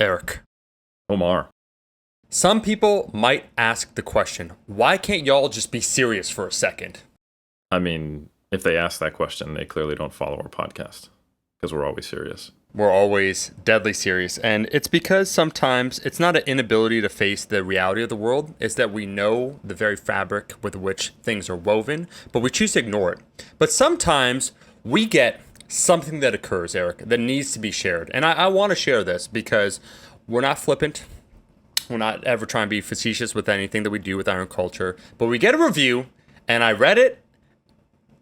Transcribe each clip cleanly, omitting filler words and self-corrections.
Eric. Omar. Some people might ask the question, why can't y'all just be serious for a second? I mean, if they ask that question, they clearly don't follow our podcast because we're always serious. We're always deadly serious. And it's because sometimes it's not an inability to face the reality of the world. It's that we know the very fabric with which things are woven, but we choose to ignore it. But sometimes we get something that occurs, Eric, that needs to be shared. And I want to share this because we're not flippant. We're not ever trying to be facetious with anything that we do with our own culture. But we get a review, and I read it,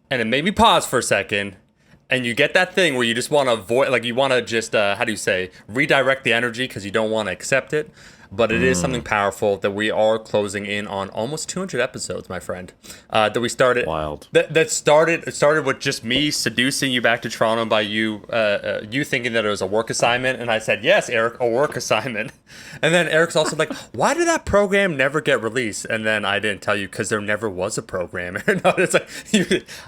and it made me pause for a second. And you get that thing where you just want to avoid, like you want to just, redirect the energy because you don't want to accept it. But it is something powerful that we are closing in on almost 200 episodes, my friend. That we started. Wild. It started with just me seducing you back to Toronto by you thinking that it was a work assignment, and I said, "Yes, Eric, a work assignment." And then Eric's also like, "Why did that program never get released?" And then I didn't tell you because there never was a program. No, it's like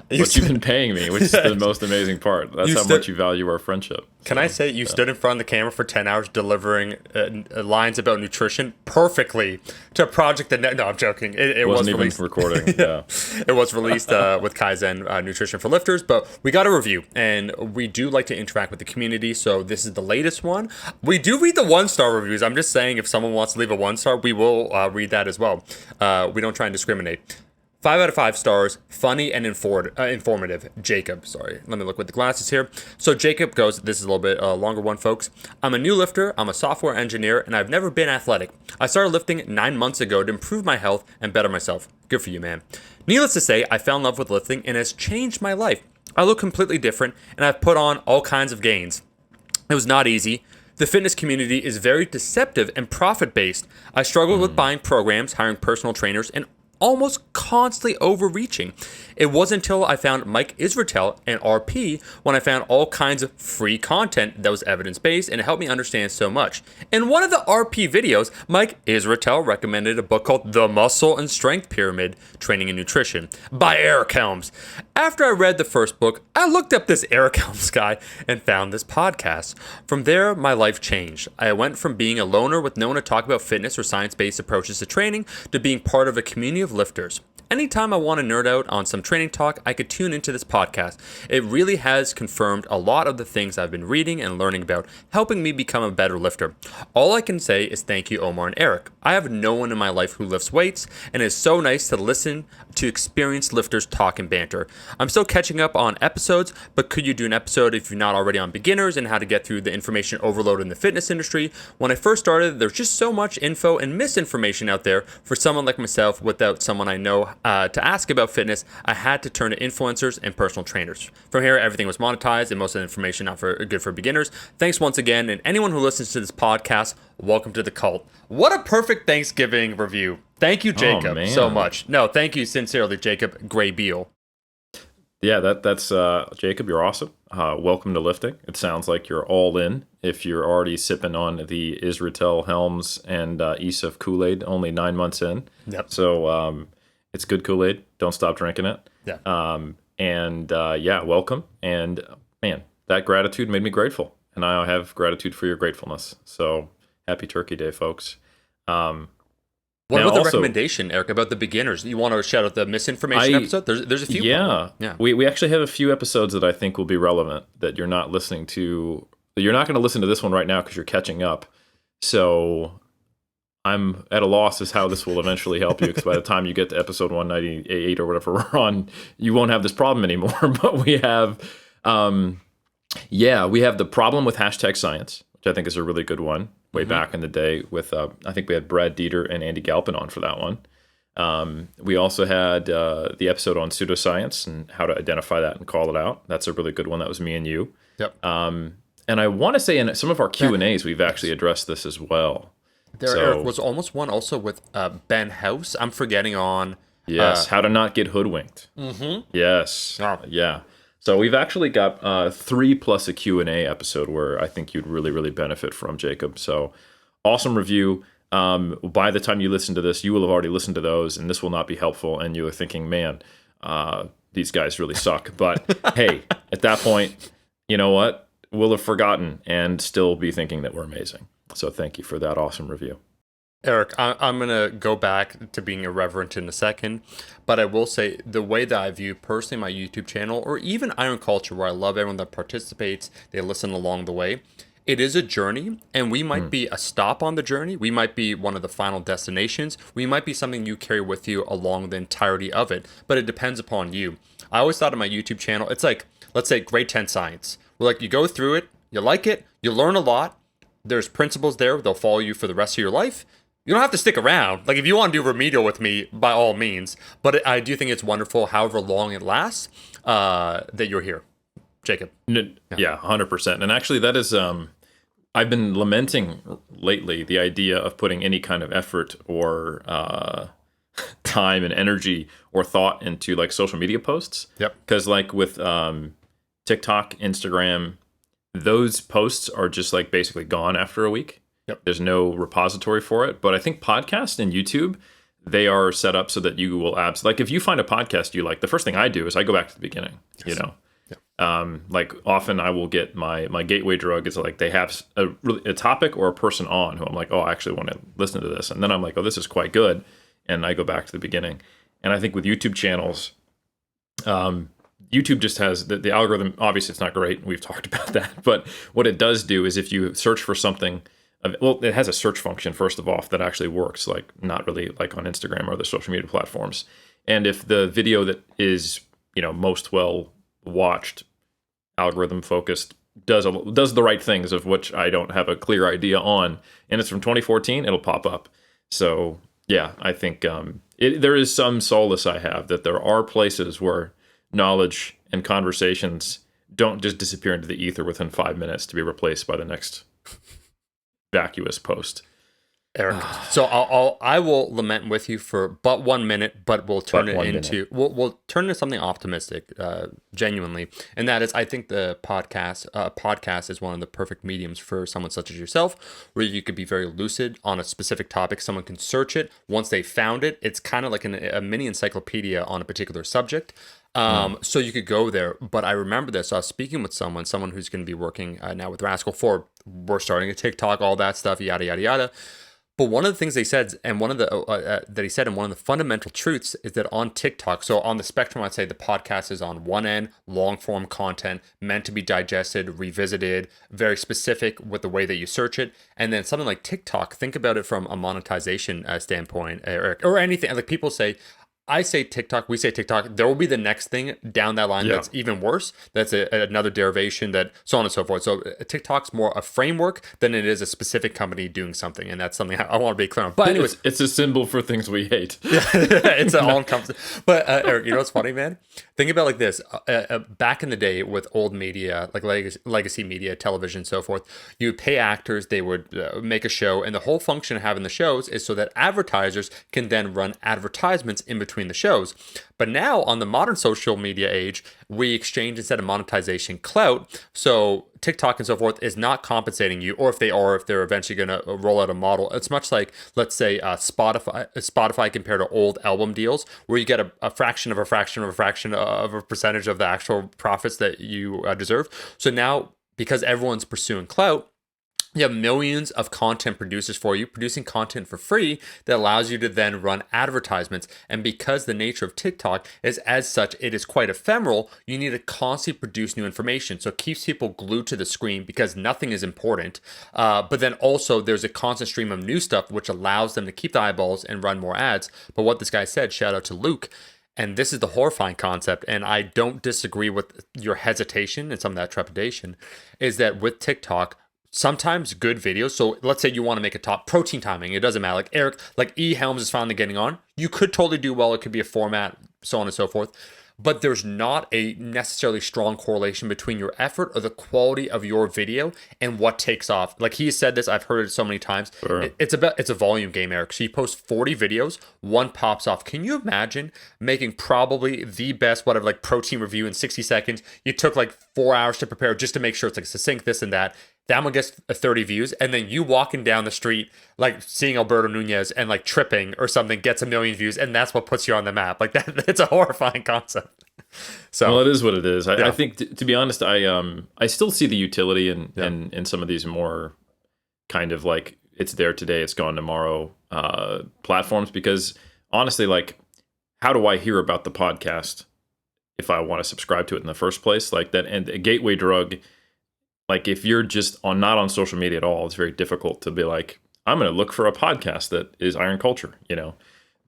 But you've been paying me, which is the most amazing part. That's how much you value our friendship. Can I say you stood in front of the camera for 10 hours delivering lines about nutrition perfectly to a project that... No, I'm joking. It wasn't was released. Even recording. Yeah. It was released with Kaizen Nutrition for Lifters, but we got a review, and we do like to interact with the community, so this is the latest one. We do read the one-star reviews. I'm just saying if someone wants to leave a one-star, we will read that as well. We don't try and discriminate. 5 out of 5 stars, funny and informative. Jacob, sorry. Let me look with the glasses here. So Jacob goes, this is a little bit longer one, folks. I'm a new lifter. I'm a software engineer, and I've never been athletic. I started lifting 9 months ago to improve my health and better myself. Good for you, man. Needless to say, I fell in love with lifting, and it has changed my life. I look completely different, and I've put on all kinds of gains. It was not easy. The fitness community is very deceptive and profit-based. I struggled with buying programs, hiring personal trainers, and almost constantly overreaching. It wasn't until I found Mike Israetel and RP when I found all kinds of free content that was evidence-based, and it helped me understand so much. In one of the RP videos, Mike Israetel recommended a book called The Muscle and Strength Pyramid, Training and Nutrition by Eric Helms. After I read the first book, I looked up this Eric Helms guy and found this podcast. From there, my life changed. I went from being a loner with no one to talk about fitness or science-based approaches to training to being part of a community of lifters. Anytime I want to nerd out on some training talk, I could tune into this podcast. It really has confirmed a lot of the things I've been reading and learning about, helping me become a better lifter. All I can say is thank you, Omar and Eric. I have no one in my life who lifts weights, and it's so nice to listen to experienced lifters talk and banter. I'm still catching up on episodes, but could you do an episode if you're not already on beginners and how to get through the information overload in the fitness industry? When I first started, there's just so much info and misinformation out there for someone like myself without someone I know to ask about fitness. I had to turn to influencers and personal trainers. From here, everything was monetized and most of the information not good for beginners. Thanks once again, and anyone who listens to this podcast, welcome to the cult. What a perfect Thanksgiving review. Thank you, Jacob, so much. No, thank you sincerely, Jacob Gray Beal. Yeah, that's Jacob, you're awesome. Welcome to lifting. It sounds like you're all in if you're already sipping on the Israetel Helms and Isaf Kool-Aid only 9 months in. Yep. So it's good Kool-Aid. Don't stop drinking it. Yeah. Welcome. And man, that gratitude made me grateful. And I have gratitude for your gratefulness. So happy Turkey Day, folks. What about the recommendation, Eric, about the beginners? You want to shout out the misinformation episode? There's a few. Yeah. We actually have a few episodes that I think will be relevant that you're not listening to. You're not going to listen to this one right now because you're catching up. So I'm at a loss as how this will eventually help you, because by the time you get to episode 198 or whatever we're on, you won't have this problem anymore. But we have, we have the problem with #science, which I think is a really good one. Way back in the day with, I think we had Brad Dieter and Andy Galpin on for that one. We also had the episode on pseudoscience and how to identify that and call it out. That's a really good one. That was me and you. Yep. And I want to say in some of our Q&As, we've actually addressed this as well. Eric, was almost one also with Ben House. I'm forgetting on... Yes, how to not get hoodwinked. Mm-hmm. Yes. Oh. Yeah. So we've actually got 3 plus a Q&A episode where I think you'd really, really benefit from, Jacob. So awesome review. By the time you listen to this, you will have already listened to those, and this will not be helpful. And you are thinking, man, these guys really suck. But hey, at that point, you know what? will have forgotten and still be thinking that we're amazing. So thank you for that awesome review. Eric, I'm going to go back to being irreverent in a second, but I will say the way that I view personally my YouTube channel, or even Iron Culture, where I love everyone that participates, they listen along the way. It is a journey, and we might be a stop on the journey. We might be one of the final destinations. We might be something you carry with you along the entirety of it, but it depends upon you. I always thought of my YouTube channel, it's like, let's say grade 10 science. Where like you go through it, you like it, you learn a lot. There's principles there, they'll follow you for the rest of your life. You don't have to stick around. Like if you want to do remedial with me, by all means. But I do think it's wonderful, however long it lasts, that you're here. Jacob. Yeah, 100%. And actually that is, I've been lamenting lately the idea of putting any kind of effort or time and energy or thought into like social media posts. Yep. Because like with TikTok, Instagram, those posts are just like basically gone after a week. Yep. There's no repository for it. But I think podcast and YouTube, they are set up so that you will like if you find a podcast you like, the first thing I do is I go back to the beginning, you know. Like often I will get my gateway drug is like they have a topic or a person on who I'm like, oh, I actually want to listen to this. And then I'm like, oh, this is quite good. And I go back to the beginning. And I think with YouTube channels, YouTube just has the algorithm. Obviously, it's not great. We've talked about that. But what it does do is if you search for something, well, it has a search function, first of all, that actually works, like not really like on Instagram or other social media platforms. And if the video that is, most well watched, algorithm focused, does the right things, of which I don't have a clear idea on, and it's from 2014, it'll pop up. So yeah, I think there is some solace I have that there are places where knowledge and conversations don't just disappear into the ether within 5 minutes to be replaced by the next vacuous post. Eric, so I will lament with you for but 1 minute, but we'll turn it into we'll turn into something optimistic, genuinely, and that is I think the podcast is one of the perfect mediums for someone such as yourself, where you could be very lucid on a specific topic. Someone can search it once they found it. It's kind of like a mini encyclopedia on a particular subject. So you could go there, but I remember this. I was speaking with someone who's going to be working now with Rascal 4. We're starting a TikTok, all that stuff, yada yada yada. But one of the things they said, and one of the that he said, and one of the fundamental truths is that on TikTok, so on the spectrum, I'd say the podcast is on one end, long form content meant to be digested, revisited, very specific with the way that you search it, and then something like TikTok. Think about it from a monetization standpoint, Eric, or anything. Like people say, I say TikTok, we say TikTok. There will be the next thing down that line that's even worse. That's another derivation, that so on and so forth. So TikTok's more a framework than it is a specific company doing something, and that's something I want to be clear on. But anyways, it's a symbol for things we hate. It's an all-encompassing. But Eric, you know what's funny, man? Think about it like this. Back in the day with old media, like legacy media, television, so forth, you would pay actors, they would make a show, and the whole function of having the shows is so that advertisers can then run advertisements in between the shows. But now on the modern social media age, we exchange, instead of monetization, clout. So TikTok and so forth is not compensating you, or if they're eventually going to roll out a model. It's much like, let's say, Spotify compared to old album deals, where you get a fraction of a fraction of a fraction of a percentage of the actual profits that you deserve. So now, because everyone's pursuing clout, you have millions of content producers for you, producing content for free that allows you to then run advertisements. And because the nature of TikTok is as such, it is quite ephemeral, you need to constantly produce new information. So it keeps people glued to the screen because nothing is important. But then also there's a constant stream of new stuff, which allows them to keep the eyeballs and run more ads. But what this guy said, shout out to Luke, and this is the horrifying concept, and I don't disagree with your hesitation and some of that trepidation, is that with TikTok, sometimes good videos. So let's say you want to make a top protein timing. It doesn't matter. Like Eric, like E. Helms is finally getting on. You could totally do well. It could be a format, so on and so forth. But there's not a necessarily strong correlation between your effort or the quality of your video and what takes off. Like he said this, I've heard it so many times. Sure. It's a volume game, Eric. So you post 40 videos, one pops off. Can you imagine making probably the best, like protein review in 60 seconds? You took like 4 hours to prepare just to make sure it's like succinct, this and that. That one gets 30 views, and then you walking down the street, like seeing Alberto Nunez and like tripping or something, gets 1 million views, and that's what puts you on the map. Like that, it's a horrifying concept. So well, it is what it is. I Yeah. think, to be honest, I still see the utility in some of these more kind of like it's there today, it's gone tomorrow platforms, because honestly, like, how do I hear about the podcast if I want to subscribe to it in the first place? Like that, and a gateway drug. Like if you're just not on social media at all, it's very difficult to be like, I'm going to look for a podcast that is Iron Culture,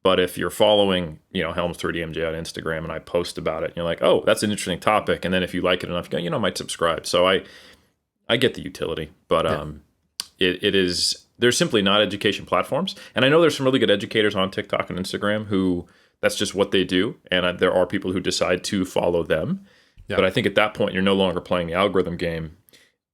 But if you're following, Helms 3DMJ on Instagram and I post about it, and you're like, oh, that's an interesting topic. And then if you like it enough, you go, I might subscribe. So I get the utility, but it is, there's simply not education platforms. And I know there's some really good educators on TikTok and Instagram who that's just what they do. And there are people who decide to follow them. Yeah. But I think at that point, you're no longer playing the algorithm game.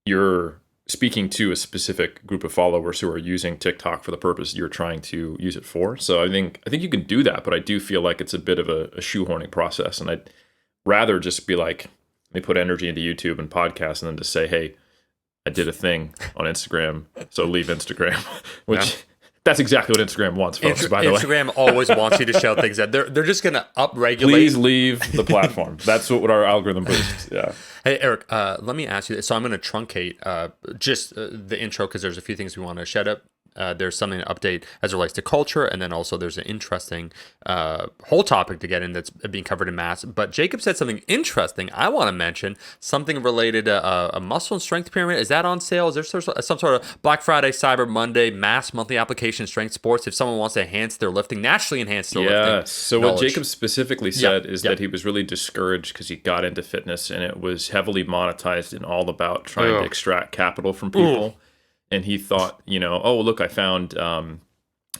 You're speaking to a specific group of followers who are using TikTok for the purpose you're trying to use it for. So I think you can do that, but I do feel like it's a bit of a shoehorning process. And I'd rather just be like, let me put energy into YouTube and podcasts and then just say, hey, I did a thing on Instagram, so leave Instagram, which that's exactly what Instagram wants, folks, by the way. Instagram always wants you to shout things out. They're just going to upregulate. Please leave the platform. That's what our algorithm boosts. Yeah. Hey, Eric, let me ask you this. So I'm going to truncate just the intro because there's a few things we want to shed up. There's something to update as it relates to culture, and then also there's an interesting whole topic to get in that's being covered in mass. But Jacob said something interesting I want to mention, something related to a muscle and strength pyramid. Is that on sale? Is there some sort of Black Friday, Cyber Monday, mass monthly application strength sports if someone wants to enhance their lifting, naturally enhance their lifting? Yeah, so what Jacob specifically said is that he was really discouraged because he got into fitness and it was heavily monetized and all about trying to extract capital from people. And he thought, oh, look, I found,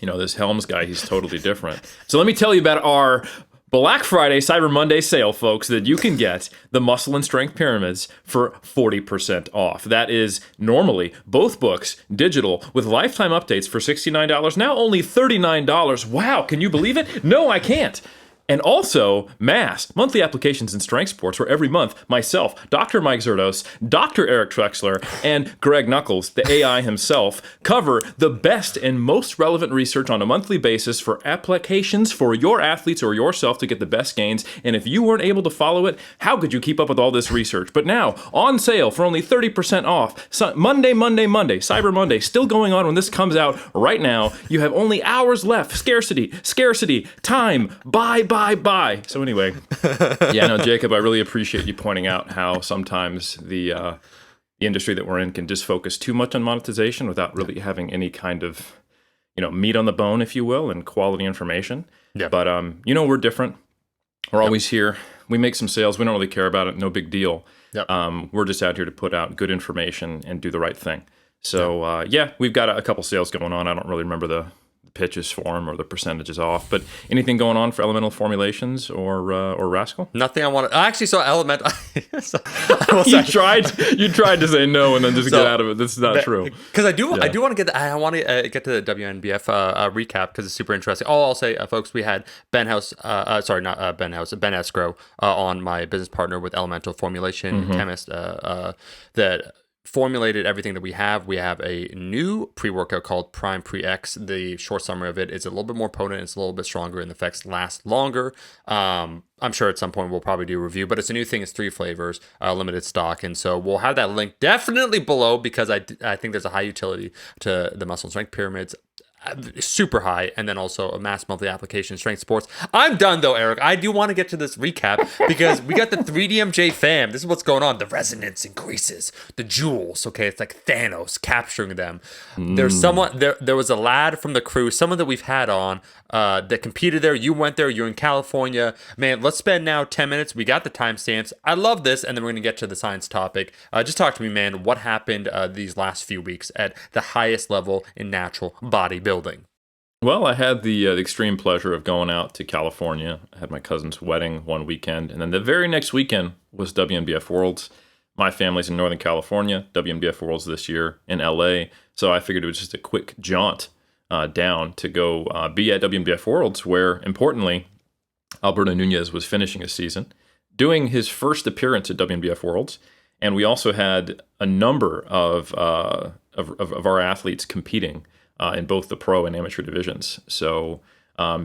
this Helms guy. He's totally different. So let me tell you about our Black Friday, Cyber Monday sale, folks, that you can get the Muscle and Strength Pyramids for 40% off. That is normally both books, digital, with lifetime updates for $69, now only $39. Wow, can you believe it? No, I can't. And also, mass, monthly applications in strength sports, where every month, myself, Dr. Mike Zerdos, Dr. Eric Trexler, and Greg Knuckles, the AI himself, cover the best and most relevant research on a monthly basis for applications for your athletes or yourself to get the best gains. And if you weren't able to follow it, how could you keep up with all this research? But now, on sale for only 30% off, Monday, Cyber Monday, still going on when this comes out right now. You have only hours left. Scarcity, time, buy. So anyway, Jacob, I really appreciate you pointing out how sometimes the industry that we're in can just focus too much on monetization without really having any kind of, meat on the bone, if you will, and quality information. Yeah. But, we're different. We're always here. We make some sales. We don't really care about it. No big deal. Yep. We're just out here to put out good information and do the right thing. So, we've got a couple sales going on. I don't really remember the pitches for them or the percentages off, but anything going on for Elemental Formulations or Rascal? Nothing I want to. I actually saw Elemental. You tried to say no and then just get out of it. This is not true. Because I do want to get. I want to get to the WNBF recap because it's super interesting. Oh, I'll say, folks, we had Ben House. Ben Escrow on, my business partner with Elemental Formulation chemist that formulated everything that we have. We have a new pre-workout called Prime Pre-X. The short summary of it is a little bit more potent. It's a little bit stronger, and the effects last longer. I'm sure at some point we'll probably do a review, but it's a new thing. It's 3 flavors, limited stock. And so we'll have that link definitely below because I think there's a high utility to the muscle and strength pyramids. Super high, and then also a mass monthly application strength sports. I'm done though, Eric. I do want to get to this recap because we got the 3DMJ fam. This is what's going on. The resonance increases, the jewels. Okay, it's like Thanos capturing them. There's someone there was a lad from the crew, someone that we've had on that competed there. You went there. You're in California, man. Let's spend now 10 minutes. We got the timestamps. I love this, and then we're gonna get to the science topic. Just talk to me, man. What happened these last few weeks at the highest level in natural bodybuilding? Well, I had the extreme pleasure of going out to California. I had my cousin's wedding one weekend, and then the very next weekend was WNBF Worlds. My family's in Northern California, WNBF Worlds this year in LA, so I figured it was just a quick jaunt down to go be at WNBF Worlds, where, importantly, Alberto Nunez was finishing his season, doing his first appearance at WNBF Worlds, and we also had a number of our athletes competing in both the pro and amateur divisions. So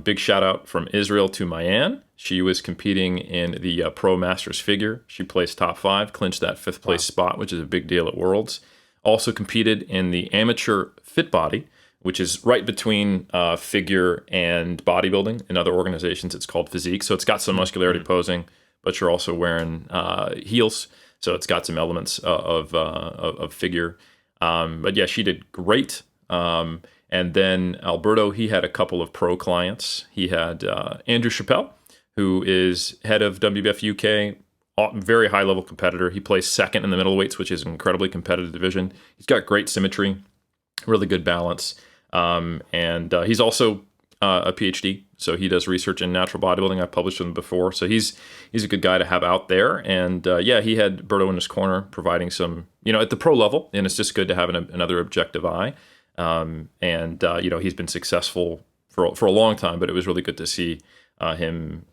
Big shout out from Israel to Mayan. She was competing in the Pro Masters figure. She placed top 5, clinched that 5th place spot, which is a big deal at Worlds. Also competed in the amateur fit body, which is right between figure and bodybuilding. In other organizations, it's called physique. So it's got some muscularity posing, but you're also wearing heels. So it's got some elements of figure. But yeah, she did great. And then Alberto, he had a couple of pro clients. He had Andrew Chappelle, who is head of WBF UK, very high-level competitor. He placed second in the middleweights, which is an incredibly competitive division. He's got great symmetry, really good balance. And he's also a PhD, so he does research in natural bodybuilding. I've published with him before, so he's a good guy to have out there. And yeah, he had Berto in his corner, providing some, at the pro level, and it's just good to have another objective eye. He's been successful for a long time, but it was really good to see him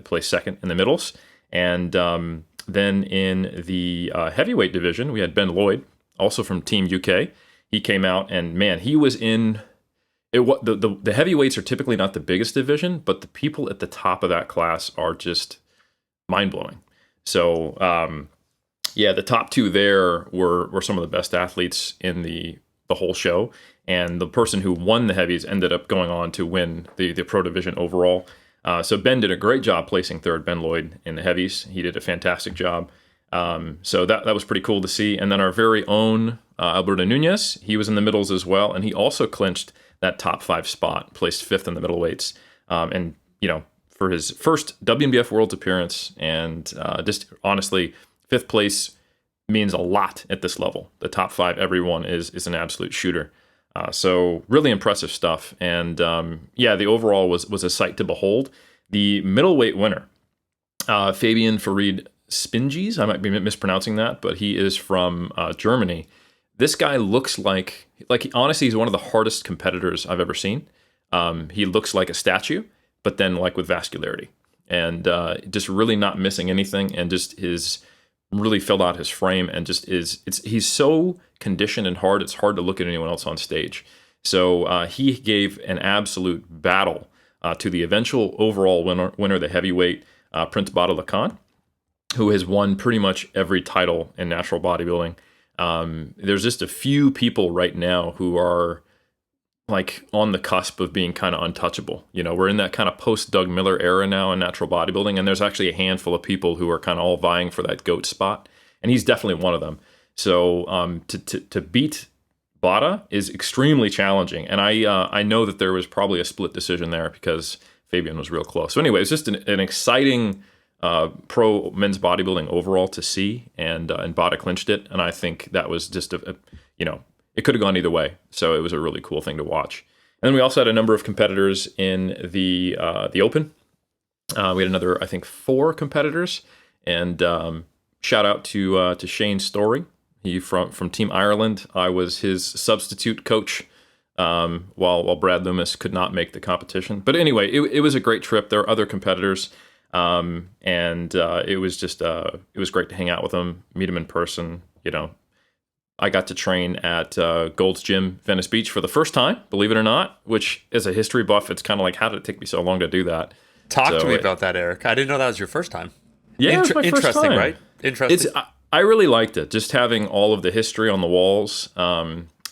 place second in the middles. And then in the heavyweight division, we had Ben Lloyd, also from Team UK. He came out, and man, he was in it. The heavyweights are typically not the biggest division, but the people at the top of that class are just mind blowing. So the top 2 there were some of the best athletes in the whole show, and the person who won the heavies ended up going on to win the pro division overall. So Ben did a great job placing third, Ben Lloyd, in the heavies. He did a fantastic job. So that was pretty cool to see. And then our very own Alberto Nunez, he was in the middles as well, and he also clinched that top 5 spot, placed 5th in the middleweights. For his first WNBF Worlds appearance, and just honestly, 5th place means a lot at this level. The top 5, everyone is an absolute shooter. So really impressive stuff. And the overall was a sight to behold. The middleweight winner, Fabian Farid Spingies, I might be mispronouncing that, but he is from Germany. This guy looks like honestly, he's one of the hardest competitors I've ever seen. He looks like a statue, but then like with vascularity, and just really not missing anything, and just is really filled out his frame, and just he's so conditioned and hard, it's hard to look at anyone else on stage. So he gave an absolute battle to the eventual overall winner of the heavyweight, Prince Badr Khan, who has won pretty much every title in natural bodybuilding. There's just a few people right now who are like on the cusp of being kind of untouchable. We're in that kind of post Doug Miller era now in natural bodybuilding, and there's actually a handful of people who are kind of all vying for that GOAT spot, and he's definitely one of them. So to beat Bada is extremely challenging, and I know that there was probably a split decision there because Fabian was real close. So anyway, it's just an exciting pro men's bodybuilding overall to see, and Bada clinched it, and I think that was just it could have gone either way. So it was a really cool thing to watch. And then we also had a number of competitors in the Open. We had another, I think, 4 competitors, and shout out to Shane Story. He from Team Ireland. I was his substitute coach while Brad Loomis could not make the competition. But anyway, it was a great trip. There were other competitors. It was just it was great to hang out with them, meet them in person. I got to train at Gold's Gym, Venice Beach for the first time, believe it or not, which as a history buff, it's kind of like, how did it take me so long to do that? Talk to me about that, Eric. I didn't know that was your first time. Yeah, it was my first interesting, time. Right? Interesting. I really liked it, just having all of the history on the walls.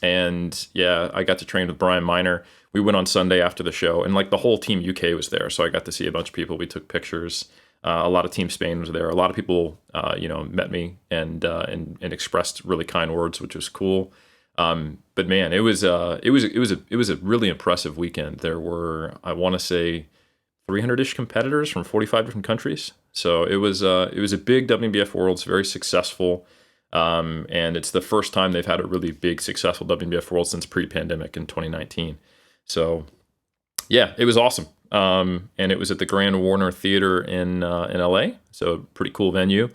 And yeah, I got to train with Brian Miner. We went on Sunday after the show, and like the whole Team UK was there, so I got to see a bunch of people. We took pictures. A lot of Team Spain was there. A lot of people, met me and expressed really kind words, which was cool. But man, it was a really impressive weekend. There were, I want to say, 300-ish competitors from 45 different countries. So it was a big WNBF Worlds, very successful. And it's the first time they've had a really big, successful WNBF Worlds since pre-pandemic in 2019. So yeah, it was awesome. And it was at the Grand Warner Theater in LA. So pretty cool venue.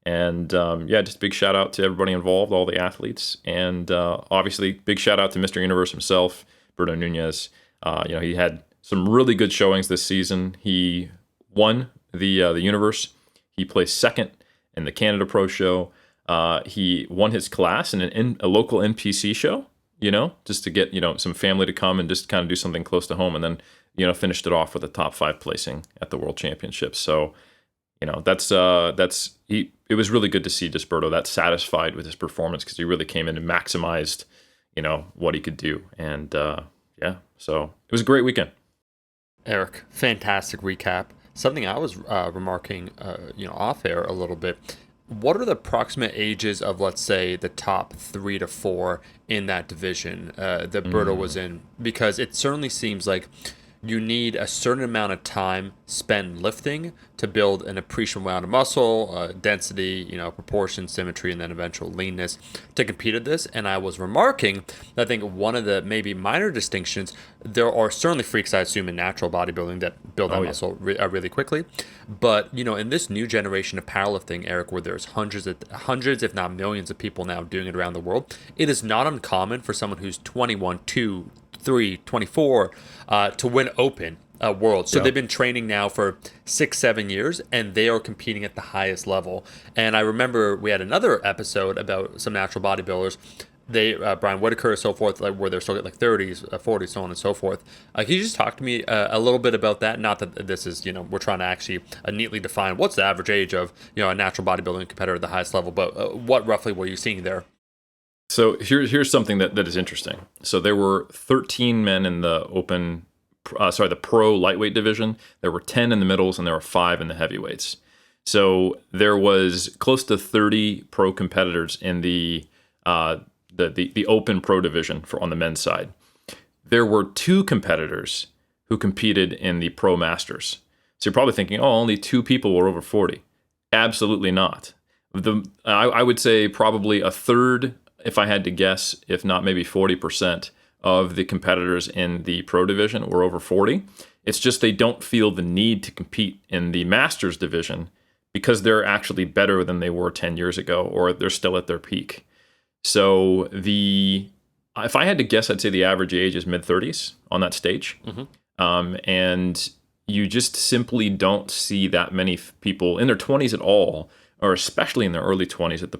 And just a big shout out to everybody involved, all the athletes. And obviously, big shout out to Mr. Universe himself, Berto Nunez. He had some really good showings this season. He won the Universe. He placed second in the Canada Pro Show. He won his class in a local NPC show, just to get, some family to come and just kind of do something close to home. And then, finished it off with a top 5 placing at the World Championships. So, it was really good to see Desperto that satisfied with his performance, because he really came in and maximized, what he could do. And so it was a great weekend. Eric, fantastic recap. Something I was remarking, off air a little bit. What are the approximate ages of, let's say, the top 3 to 4 in that division that Berto was in? Because it certainly seems like you need a certain amount of time spent lifting to build an appreciable amount of muscle, density, proportion, symmetry, and then eventual leanness to compete at this. And I was remarking that I think one of the maybe minor distinctions, there are certainly freaks, I assume, in natural bodybuilding that build that muscle really quickly. But, in this new generation of powerlifting, Eric, where there's hundreds, if not millions of people now doing it around the world, it is not uncommon for someone who's 21, 2, 3, 24 to win open worlds. So they've been training now for 6-7 years, and they are competing at the highest level. And I remember we had another episode about some natural bodybuilders. They Brian Whitaker, so forth, where they're still at 30s, 40s, so on and so forth. Can you just talk to me a little bit about that? Not that this is, we're trying to actually neatly define what's the average age of a natural bodybuilding competitor at the highest level, but what roughly were you seeing there? So here's something that is interesting. So there were 13 men in the the pro lightweight division. There were 10 in the middles, and there were 5 in the heavyweights. So there was close to 30 pro competitors in the open pro division on the men's side. There were 2 competitors who competed in the pro masters. So you're probably thinking, only 2 people were over 40. Absolutely not. I would say probably a third, if I had to guess, if not maybe 40% of the competitors in the pro division were over 40. It's just they don't feel the need to compete in the masters division because they're actually better than they were 10 years ago, or they're still at their peak. So if I had to guess, I'd say the average age is mid-30s on that stage. And you just simply don't see that many people in their 20s at all, or especially in their early 20s at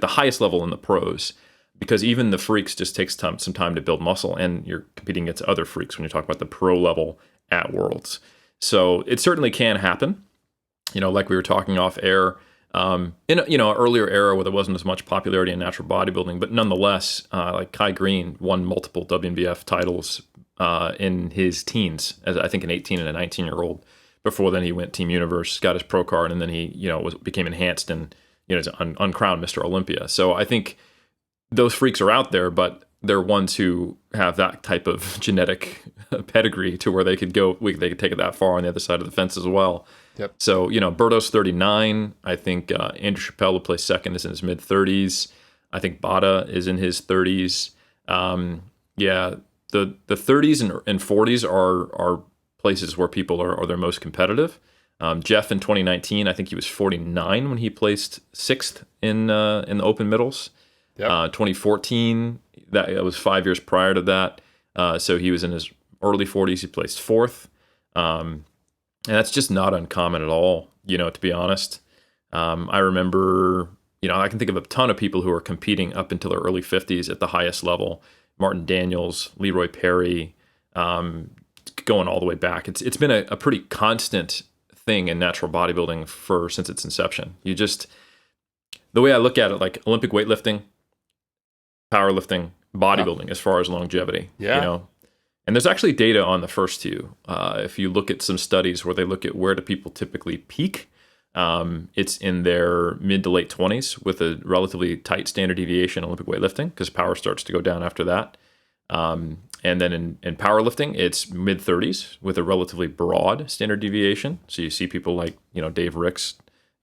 the highest level in the pros, because even the freaks just takes some time to build muscle, and you're competing against other freaks when you talk about the pro level at Worlds. So it certainly can happen. Like we were talking off air, in an earlier era where there wasn't as much popularity in natural bodybuilding, but nonetheless, like Kai Green won multiple WNBF titles in his teens, as I think an 18 and a 19-year-old. Before then, he went Team Universe, got his pro card, and then he became enhanced and is uncrowned Mr. Olympia. So I think those freaks are out there, but they're ones who have that type of genetic pedigree to where they could take it that far on the other side of the fence as well. Yep. So, Berto's 39. I think Andrew Chappelle, who plays second, is in his mid-30s. I think Bada is in his 30s. The 30s and 40s are places where people are their most competitive. Jeff in 2019, I think he was 49 when he placed 6th in the open middles. Yep. 2014, that was 5 years prior to that. So he was in his early 40s. He placed 4th. And that's just not uncommon at all, to be honest. I remember, I can think of a ton of people who are competing up until their early 50s at the highest level. Martin Daniels, Leroy Perry, going all the way back. It's been a pretty constant thing in natural bodybuilding since its inception. The way I look at it, like Olympic weightlifting, powerlifting, bodybuilding, as far as longevity, And there's actually data on the first two. If you look at some studies where they look at where do people typically peak, it's in their mid to late 20s with a relatively tight standard deviation in Olympic weightlifting, because power starts to go down after that. And then in powerlifting, it's mid 30s with a relatively broad standard deviation. So you see people like, Dave Ricks,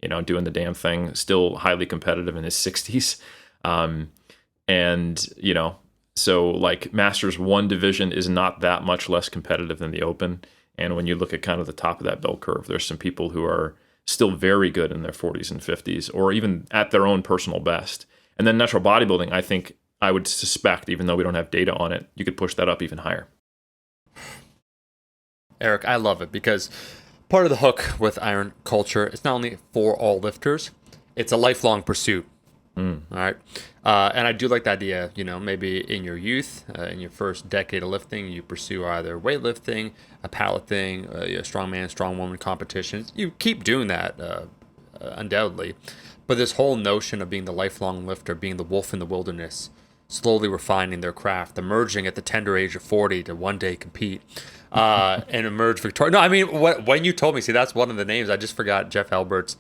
doing the damn thing, still highly competitive in his 60s. So like Masters 1 division is not that much less competitive than the Open. And when you look at kind of the top of that bell curve, there's some people who are still very good in their 40s and 50s, or even at their own personal best. And then natural bodybuilding, I think, I would suspect, even though we don't have data on it, you could push that up even higher. Eric, I love it, because part of the hook with iron culture is not only for all lifters, it's a lifelong pursuit. All right. And I do like the idea, maybe in your youth, in your first decade of lifting, you pursue either weightlifting, a powerlifting, strongman, strongwoman competitions. You keep doing that, undoubtedly. But this whole notion of being the lifelong lifter, being the wolf in the wilderness, slowly refining their craft, emerging at the tender age of 40 to one day compete and emerge victorious. No, I mean, when you told me, see, that's one of the names. I just forgot Jeff Albert's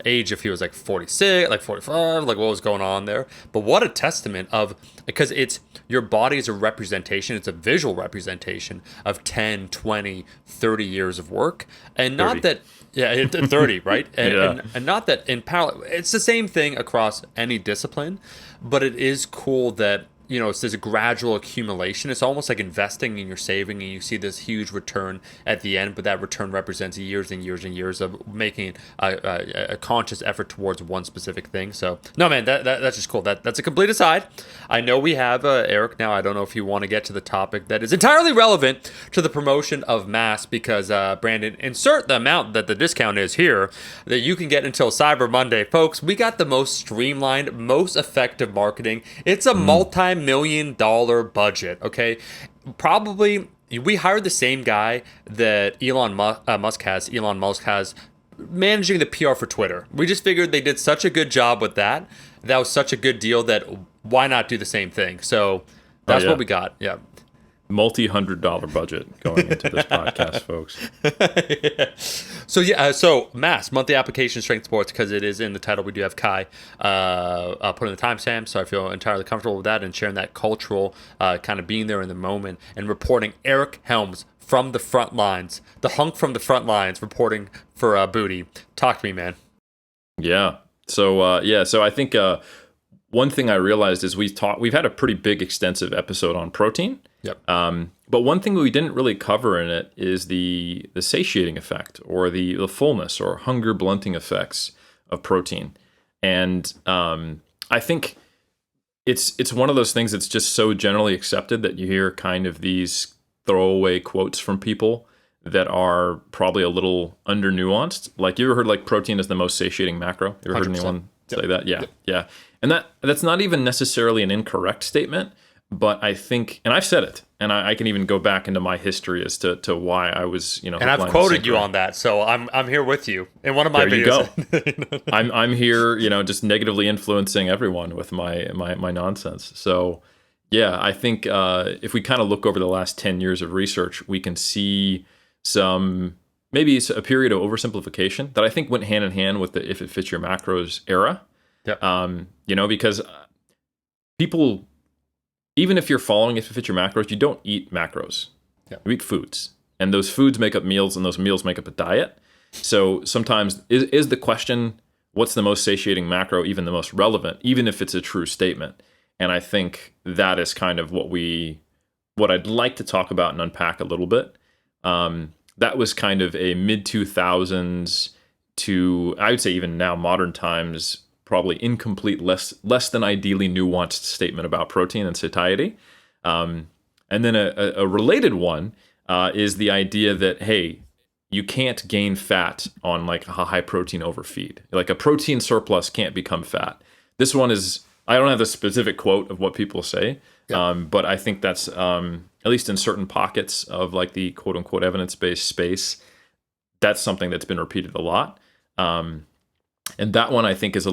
age, if he was like 46, like 45, like what was going on there. But what a testament of, because it's your body is a representation, it's a visual representation of 10, 20, 30 years of work. And not 30. that, yeah, 30, right? And, Yeah. and not that in power, it's the same thing across any discipline, but it is cool that, it's this gradual accumulation. It's almost like investing in your saving, and you see this huge return at the end, but that return represents years and years and years of making a conscious effort towards one specific thing. So, no, man, that's just cool. That's a complete aside. I know we have Eric now. I don't know if you want to get to the topic that is entirely relevant to the promotion of mass, because, Brandon, insert the amount that the discount is here that you can get until Cyber Monday. Folks, we got the most streamlined, most effective marketing. It's a multi-million-dollar budget, okay? Probably, we hired the same guy that Elon Musk has managing the PR for Twitter. We just figured they did such a good job with that. That was such a good deal that why not do the same thing? So that's what we got. Yeah. Multi-$100 budget going into this podcast, folks. So mass monthly application strength sports, because it is in the title. We do have Kai put in the timestamp, so I feel entirely comfortable with that and sharing that cultural kind of being there in the moment and reporting Eric Helms from the front lines, the hunk from the front lines, reporting for Booty. Talk to me, man. Yeah. So I think one thing I realized is we've had a pretty big, extensive episode on protein. Yep. But one thing we didn't really cover in it is the satiating effect, or the fullness or hunger blunting effects of protein. And I think it's one of those things that's just so generally accepted that you hear kind of these throwaway quotes from people that are probably a little under nuanced. Like, you ever heard like protein is the most satiating macro? You ever heard 100%. anyone say that? Yeah. Yep. Yeah. And that's not even necessarily an incorrect statement. But I think, and I've said it, and I can even go back into my history as to why I was, And I've quoted you on that, so I'm here with you in one of my videos. There you go. I'm here, just negatively influencing everyone with my nonsense. So, yeah, I think if we kind of look over the last 10 years of research, we can see maybe a period of oversimplification that I think went hand in hand with the "if it fits your macros" era. Yep. Because people, even if you're following if it fits your macros, you don't eat macros. Yeah. You eat foods. And those foods make up meals, and those meals make up a diet. So sometimes is the question, what's the most satiating macro, even the most relevant, even if it's a true statement? And I think that is kind of what I'd like to talk about and unpack a little bit. That was kind of a mid-2000s to, I would say even now, modern times, probably incomplete, less than ideally nuanced statement about protein and satiety. And then a related one is the idea that, hey, you can't gain fat on like a high protein overfeed. Like a protein surplus can't become fat. This one is, I don't have the specific quote of what people say, but I think that's, at least in certain pockets of like the quote unquote evidence-based space, that's something that's been repeated a lot. And that one I think is I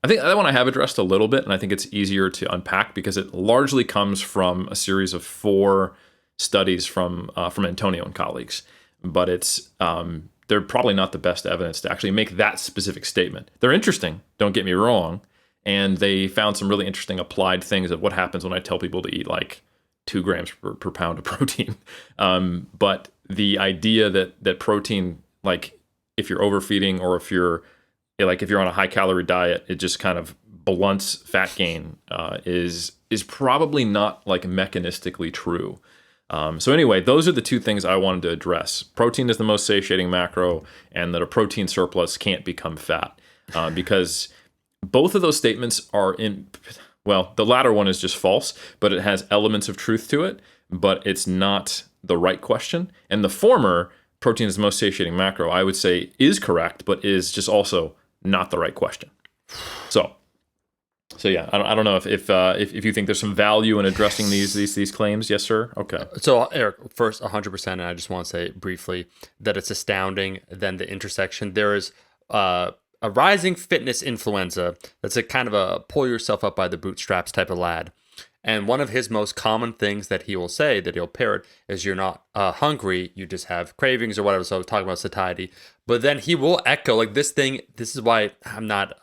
think that one I have addressed a little bit, and I think it's easier to unpack because it largely comes from a series of 4 studies from Antonio and colleagues. But they're probably not the best evidence to actually make that specific statement. They're interesting, don't get me wrong, and they found some really interesting applied things of what happens when I tell people to eat like 2 grams per pound of protein. But the idea that protein, like if you're overfeeding or if you're on a high calorie diet, it just kind of blunts fat gain, is probably not like mechanistically true. So anyway, those are the 2 things I wanted to address. Protein is the most satiating macro, and that a protein surplus can't become fat, because both of those statements are the latter one is just false, but it has elements of truth to it, but it's not the right question. And the former, protein is the most satiating macro, I would say is correct, but is just also not the right question. So So yeah, I don't know if you think there's some value in addressing these claims. Yes, sir. Okay. So, Eric, first, 100%, and I just want to say briefly that it's astounding. Then the intersection, there is a rising fitness influenza that's a kind of a pull yourself up by the bootstraps type of lad. And one of his most common things that he will say, that he'll parrot, is you're not hungry, you just have cravings or whatever. So talking about satiety, but then he will echo like this thing. This is why I'm not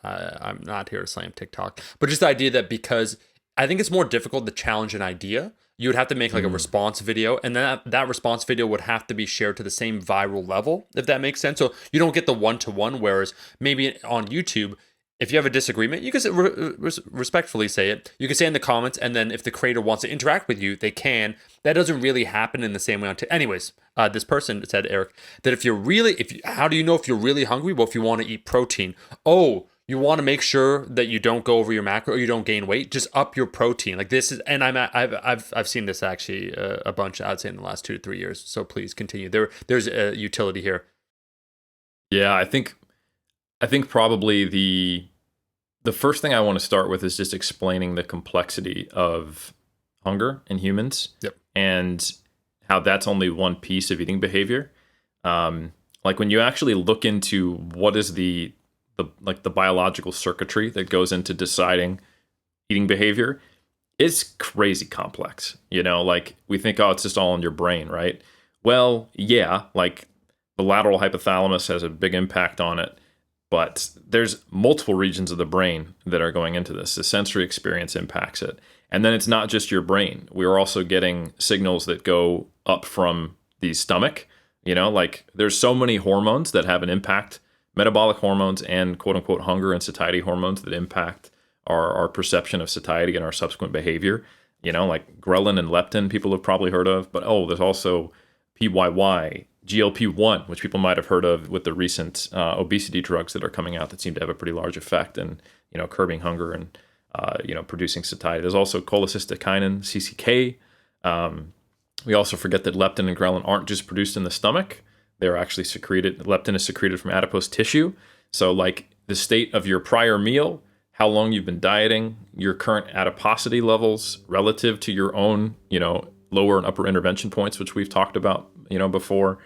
here to slam TikTok, but just the idea that because I think it's more difficult to challenge an idea. You would have to make like a response video, and then that response video would have to be shared to the same viral level, if that makes sense. So you don't get the one-to-one, whereas maybe on YouTube, if you have a disagreement, you can respectfully say it. You can say in the comments, and then if the creator wants to interact with you, they can. That doesn't really happen in the same way on anyways, this person said, Eric, that how do you know if you're really hungry? Well, if you want to eat protein. Oh, you want to make sure that you don't go over your macro or you don't gain weight. Just up your protein. Like this is, and I've seen this actually a bunch. I'd say in the last 2 to 3 years. So please continue. There's a utility here. Yeah, I think probably the first thing I want to start with is just explaining the complexity of hunger in humans. Yep. And how that's only one piece of eating behavior. Like when you actually look into what is the biological circuitry that goes into deciding eating behavior, it's crazy complex. Like we think, oh, it's just all in your brain, right? Well, yeah, like the lateral hypothalamus has a big impact on it, but there's multiple regions of the brain that are going into this. The sensory experience impacts it. And then it's not just your brain. We're also getting signals that go up from the stomach. Like there's so many hormones that have an impact, metabolic hormones and quote unquote hunger and satiety hormones that impact our perception of satiety and our subsequent behavior. Like ghrelin and leptin, people have probably heard of, but there's also PYY, GLP-1, which people might have heard of with the recent obesity drugs that are coming out that seem to have a pretty large effect in, curbing hunger and, producing satiety. There's also cholecystokinin, CCK. We also forget that leptin and ghrelin aren't just produced in the stomach. They're actually secreted. Leptin is secreted from adipose tissue. So like the state of your prior meal, how long you've been dieting, your current adiposity levels relative to your own, lower and upper intervention points, which we've talked about, before.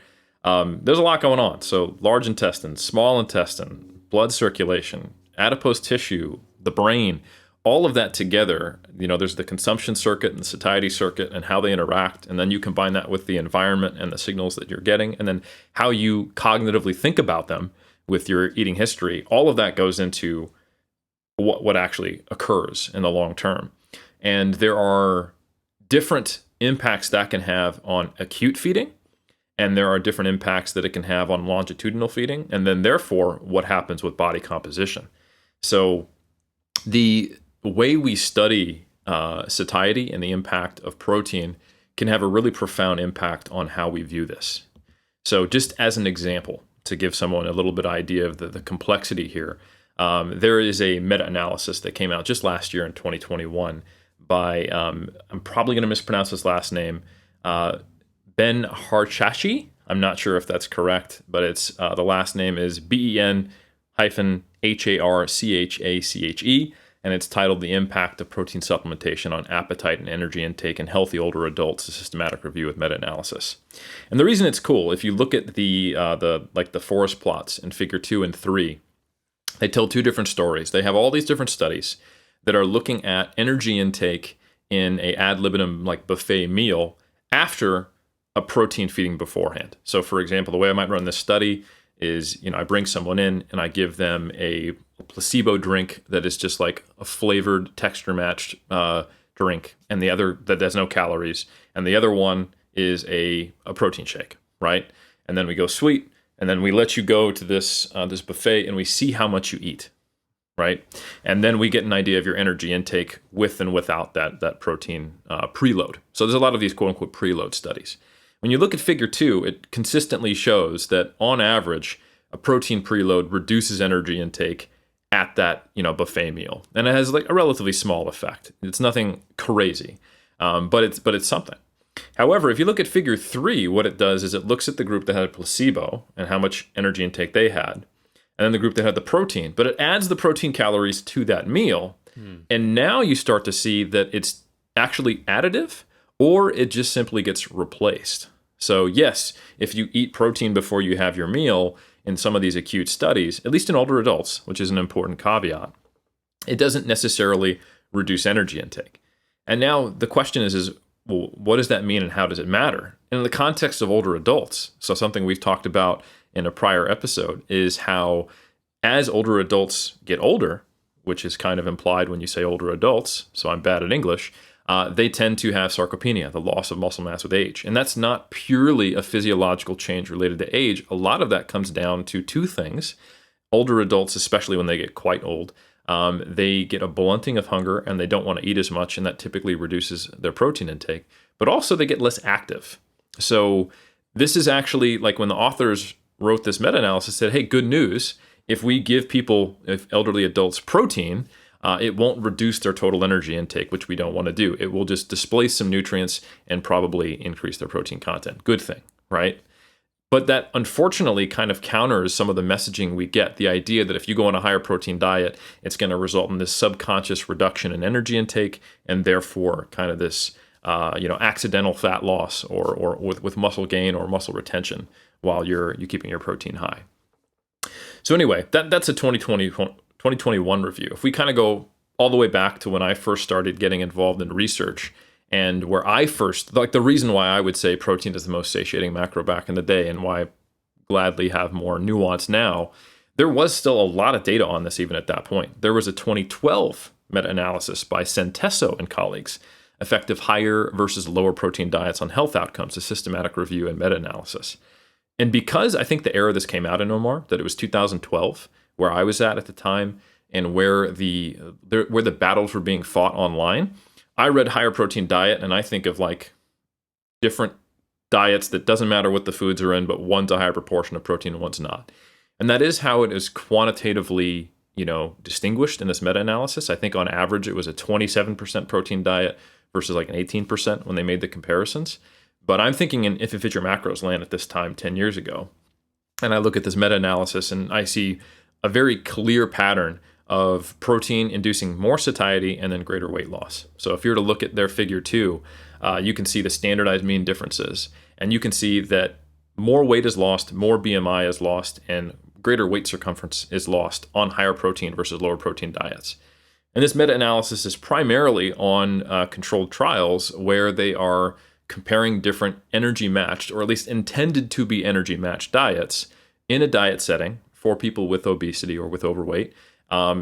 There's a lot going on. So large intestine, small intestine, blood circulation, adipose tissue, the brain, all of that together, there's the consumption circuit and the satiety circuit and how they interact. And then you combine that with the environment and the signals that you're getting, and then how you cognitively think about them with your eating history. All of that goes into what actually occurs in the long term. And there are different impacts that can have on acute feeding, and there are different impacts that it can have on longitudinal feeding, and then therefore what happens with body composition. So the way we study satiety and the impact of protein can have a really profound impact on how we view this. So just as an example, to give someone a little bit idea of the complexity here, there is a meta-analysis that came out just last year in 2021 by, I'm probably going to mispronounce his last name, Ben Harchashi. I'm not sure if that's correct, but it's the last name is BEN-HARCHACHE, and it's titled "The Impact of Protein Supplementation on Appetite and Energy Intake in Healthy Older Adults: A Systematic Review with Meta-Analysis." And the reason it's cool, if you look at the forest plots in Figure 2 and 3, they tell two different stories. They have all these different studies that are looking at energy intake in a ad libitum like buffet meal after a protein feeding beforehand. So for example, the way I might run this study is, I bring someone in and I give them a placebo drink that is just like a flavored, texture matched drink, and the other that has no calories, and the other one is a protein shake, right? And then we go sweet, and then we let you go to this buffet, and we see how much you eat, right? And then we get an idea of your energy intake with and without that protein preload. So there's a lot of these quote unquote preload studies. When you look at Figure 2, it consistently shows that on average, a protein preload reduces energy intake at that buffet meal, and it has like a relatively small effect. It's nothing crazy, but it's something. However, if you look at Figure 3, what it does is it looks at the group that had a placebo and how much energy intake they had, and then the group that had the protein, but it adds the protein calories to that meal, And now you start to see that it's actually additive, or it just simply gets replaced. So yes, if you eat protein before you have your meal in some of these acute studies, at least in older adults, which is an important caveat, it doesn't necessarily reduce energy intake. And now the question is well, what does that mean and how does it matter? And in the context of older adults, so something we've talked about in a prior episode is how as older adults get older, which is kind of implied when you say older adults, so I'm bad at English, they tend to have sarcopenia, the loss of muscle mass with age. And that's not purely a physiological change related to age. A lot of that comes down to two things. Older adults, especially when they get quite old, they get a blunting of hunger and they don't want to eat as much, and that typically reduces their protein intake. But also they get less active. So this is actually like when the authors wrote this meta-analysis, said, hey, good news. If we give people, if elderly adults, protein, it won't reduce their total energy intake, which we don't want to do. It will just displace some nutrients and probably increase their protein content. Good thing, right? But that unfortunately kind of counters some of the messaging we get. The idea that if you go on a higher protein diet, it's going to result in this subconscious reduction in energy intake and therefore kind of this accidental fat loss or with muscle gain or muscle retention while you're keeping your protein high. So anyway, that's a 2021 review. If we kind of go all the way back to when I first started getting involved in research and where I first, like the reason why I would say protein is the most satiating macro back in the day and why I gladly have more nuance now, there was still a lot of data on this even at that point. There was a 2012 meta-analysis by Centesso and colleagues, effective higher versus lower protein diets on health outcomes, a systematic review and meta-analysis. And because I think the era this came out in, Omar, that it was 2012, where I was at the time, and where the battles were being fought online, I read higher protein diet, and I think of like different diets that doesn't matter what the foods are in, but one's a higher proportion of protein and one's not. And that is how it is quantitatively, distinguished in this meta-analysis. I think on average it was a 27% protein diet versus like an 18% when they made the comparisons. But I'm thinking in If It Fits Your Macros land at this time 10 years ago, and I look at this meta-analysis and I see a very clear pattern of protein inducing more satiety and then greater weight loss. So if you were to look at their figure 2, you can see the standardized mean differences. And you can see that more weight is lost, more BMI is lost, and greater weight circumference is lost on higher protein versus lower protein diets. And this meta-analysis is primarily on controlled trials where they are comparing different energy matched, or at least intended to be energy matched diets in a diet setting for people with obesity or with overweight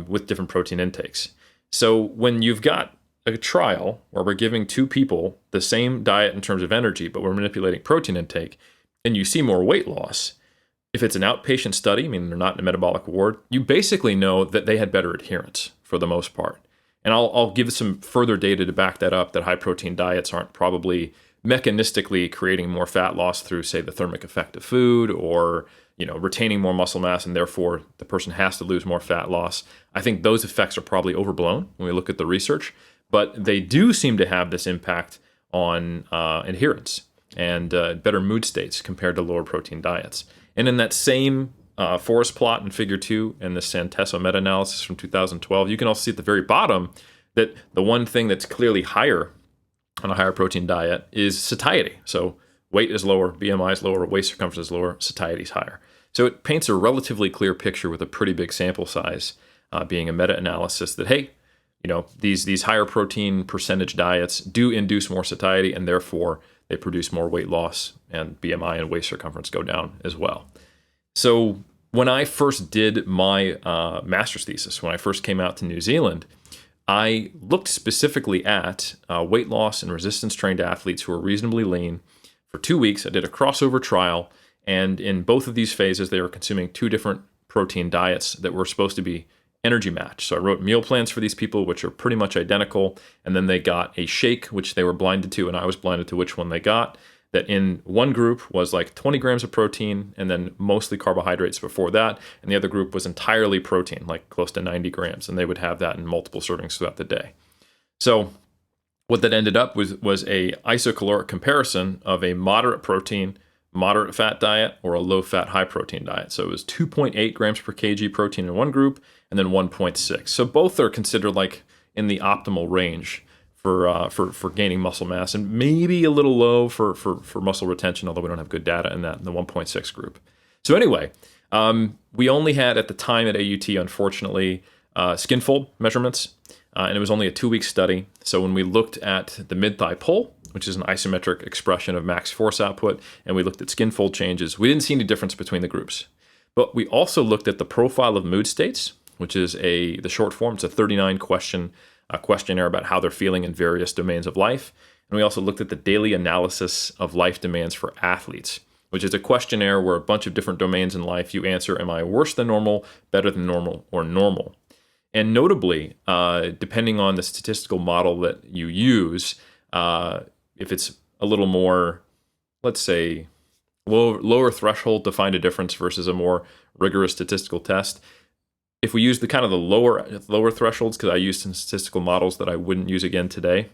with different protein intakes. So when you've got a trial where we're giving two people the same diet in terms of energy, but we're manipulating protein intake, and you see more weight loss, if it's an outpatient study, meaning they're not in a metabolic ward, you basically know that they had better adherence for the most part. And I'll give some further data to back that up, that high protein diets aren't probably mechanistically creating more fat loss through, say, the thermic effect of food or, retaining more muscle mass, and therefore the person has to lose more fat loss. I think those effects are probably overblown when we look at the research, but they do seem to have this impact on adherence and better mood states compared to lower protein diets. And in that same forest plot in figure 2 in the Centesso meta-analysis from 2012, you can also see at the very bottom that the one thing that's clearly higher on a higher protein diet is satiety. So weight is lower, BMI is lower, waist circumference is lower, satiety is higher. So it paints a relatively clear picture with a pretty big sample size, being a meta-analysis that, hey, these higher protein percentage diets do induce more satiety, and therefore they produce more weight loss, and BMI and waist circumference go down as well. So when I first did my master's thesis, when I first came out to New Zealand, I looked specifically at weight loss and resistance-trained athletes who were reasonably lean. For 2 weeks, I did a crossover trial, and in both of these phases, they were consuming two different protein diets that were supposed to be energy matched. So I wrote meal plans for these people, which are pretty much identical, and then they got a shake, which they were blinded to, and I was blinded to which one they got. That in one group was like 20 grams of protein and then mostly carbohydrates before that. And the other group was entirely protein, like close to 90 grams. And they would have that in multiple servings throughout the day. So what that ended up was a isocaloric comparison of a moderate protein, moderate fat diet or a low fat, high protein diet. So it was 2.8 grams per kg protein in one group and then 1.6. So both are considered like in the optimal range for gaining muscle mass, and maybe a little low for muscle retention, although we don't have good data in that in the 1.6 group. So anyway, we only had at the time at AUT, unfortunately, skin fold measurements, and it was only a 2-week study. So when we looked at the mid-thigh pull, which is an isometric expression of max force output, and we looked at skin fold changes, we didn't see any difference between the groups. But we also looked at the profile of mood states, which is the short form. It's a 39-question questionnaire about how they're feeling in various domains of life. And we also looked at the daily analysis of life demands for athletes, which is a questionnaire where a bunch of different domains in life you answer, am I worse than normal, better than normal, or normal? And notably, depending on the statistical model that you use, if it's a little more, let's say, lower threshold to find a difference versus a more rigorous statistical test, if we use the kind of the lower thresholds, because I used some statistical models that I wouldn't use again today,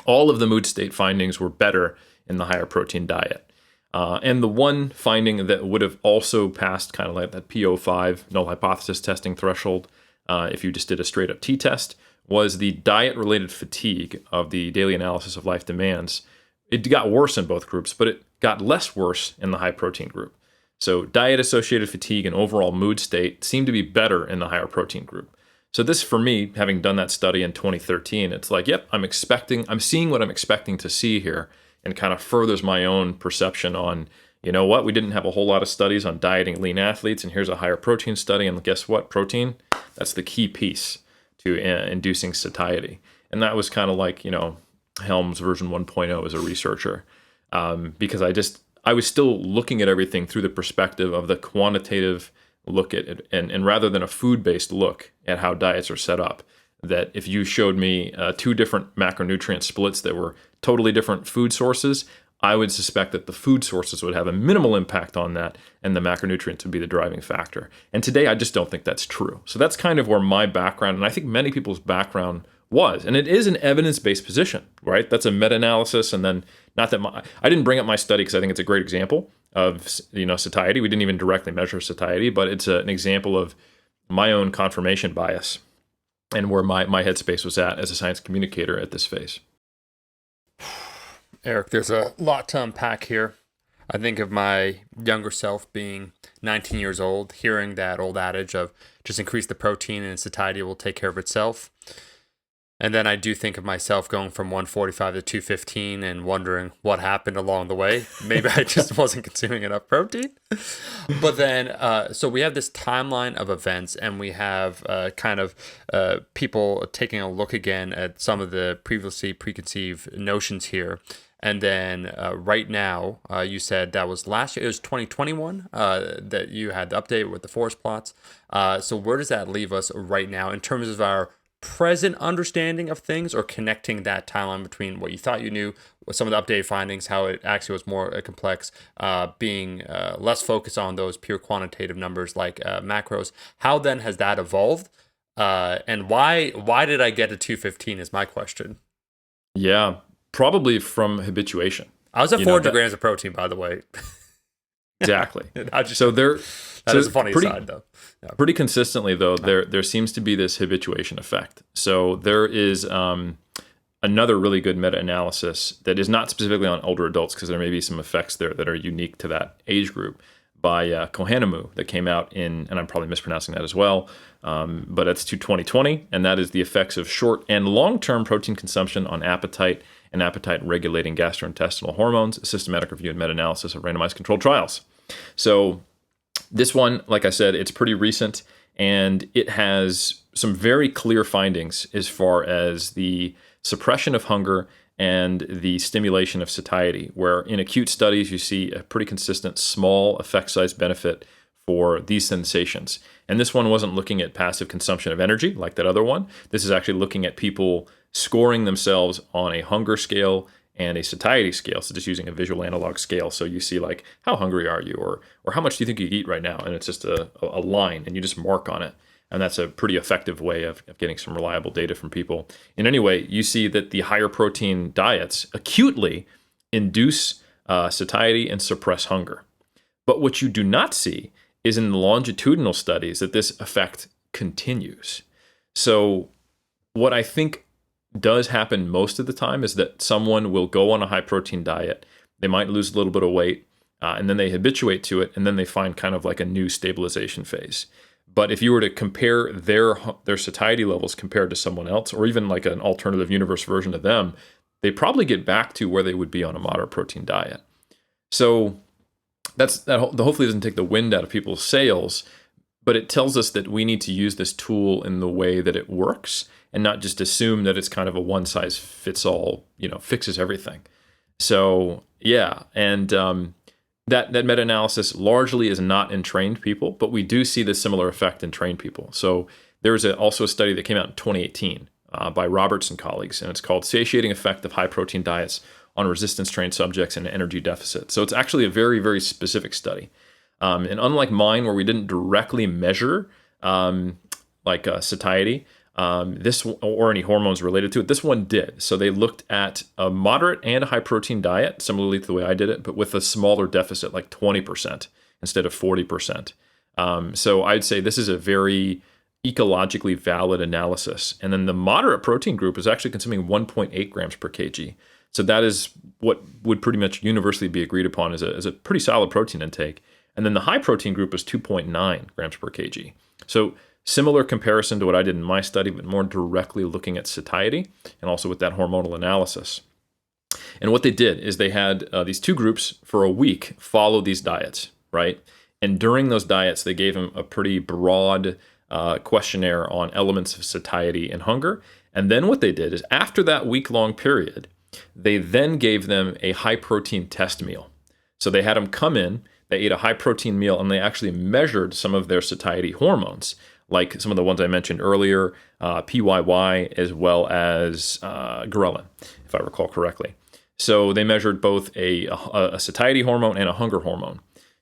all of the mood state findings were better in the higher protein diet. And the one finding that would have also passed kind of like that PO5 null hypothesis testing threshold, if you just did a straight up t-test, was the diet-related fatigue of the daily analysis of life demands. It got worse in both groups, but it got less worse in the high protein group. So diet-associated fatigue and overall mood state seemed to be better in the higher protein group. So this, for me, having done that study in 2013, it's like, yep, I'm seeing what I'm expecting to see here, and kind of furthers my own perception on, you know what, we didn't have a whole lot of studies on dieting lean athletes, and here's a higher protein study, and guess what? Protein, that's the key piece to inducing satiety. And that was kind of like, Helms version 1.0 as a researcher, because I was still looking at everything through the perspective of the quantitative look at it, and rather than a food-based look at how diets are set up, that if you showed me 2 different macronutrient splits that were totally different food sources, I would suspect that the food sources would have a minimal impact on that, and the macronutrients would be the driving factor. And today, I just don't think that's true. So that's kind of where my background, and I think many people's background was. And it is an evidence-based position, right? That's a meta-analysis, and then not that I didn't bring up my study because I think it's a great example of satiety. We didn't even directly measure satiety, but it's an example of my own confirmation bias and where my headspace was at as a science communicator at this phase. Eric, there's a lot to unpack here. I think of my younger self being 19 years old, hearing that old adage of just increase the protein and satiety will take care of itself. And then I do think of myself going from 145 to 215 and wondering what happened along the way. Maybe I just wasn't consuming enough protein. But then, so we have this timeline of events, and we have people taking a look again at some of the previously preconceived notions here. And then right now, you said that was last year, it was 2021 that you had the update with the forest plots. So where does that leave us right now in terms of our present understanding of things, or connecting that timeline between what you thought you knew with some of the updated findings, how it actually was more complex, being less focused on those pure quantitative numbers like macros? How then has that evolved? And why did I get to 215 is my question. Yeah, probably from habituation. I was at 400 grams of protein, by the way. Exactly. That is a funny side, though. Yeah. Pretty consistently, though, there seems to be this habituation effect. So there is another really good meta-analysis that is not specifically on older adults, because there may be some effects there that are unique to that age group, by Kohanamu, that came out in, and I'm probably mispronouncing that as well, but it's to 2020, and that is the effects of short and long-term protein consumption on appetite and appetite-regulating gastrointestinal hormones, a systematic review and meta-analysis of randomized controlled trials. So this one, like I said, it's pretty recent, and it has some very clear findings as far as the suppression of hunger and the stimulation of satiety, where in acute studies you see a pretty consistent small effect size benefit for these sensations. And this one wasn't looking at passive consumption of energy like that other one. This is actually looking at people scoring themselves on a hunger scale and a satiety scale, so just using a visual analog scale. So you see like, how hungry are you, or how much do you think you eat right now? And it's just a line, and you just mark on it. And that's a pretty effective way of getting some reliable data from people. In any way, you see that the higher protein diets acutely induce satiety and suppress hunger. But what you do not see is in the longitudinal studies that this effect continues. So what I think does happen most of the time is that someone will go on a high protein diet. They might lose a little bit of weight, and then they habituate to it, and then they find kind of like a new stabilization phase. But if you were to compare their satiety levels compared to someone else, or even like an alternative universe version of them, they probably get back to where they would be on a moderate protein diet. So that hopefully doesn't take the wind out of people's sails, but it tells us that we need to use this tool in the way that it works and not just assume that it's kind of a one size fits all, fixes everything. So yeah, and that meta-analysis largely is not in trained people, but we do see this similar effect in trained people. So there's also a study that came out in 2018 by Roberts and colleagues, and it's called Satiating Effect of High Protein Diets on Resistance-Trained Subjects in Energy Deficit. So it's actually a very, very specific study. And unlike mine, where we didn't directly measure satiety, this or any hormones related to it, this one did. So they looked at a moderate and a high protein diet, similarly to the way I did it, but with a smaller deficit, like 20% instead of 40%. So I'd say this is a very ecologically valid analysis. And then the moderate protein group is actually consuming 1.8 grams per kg. So that is what would pretty much universally be agreed upon as a pretty solid protein intake. And then the high protein group is 2.9 grams per kg. So similar comparison to what I did in my study, but more directly looking at satiety and also with that hormonal analysis. And what they did is they had these two groups for a week follow these diets, right? And during those diets, they gave them a pretty broad questionnaire on elements of satiety and hunger. And then what they did is after that week-long period, they then gave them a high-protein test meal. So they had them come in, they ate a high-protein meal, and they actually measured some of their satiety hormones, like some of the ones I mentioned earlier, PYY, as well as ghrelin, if I recall correctly. So they measured both a satiety hormone and a hunger hormone.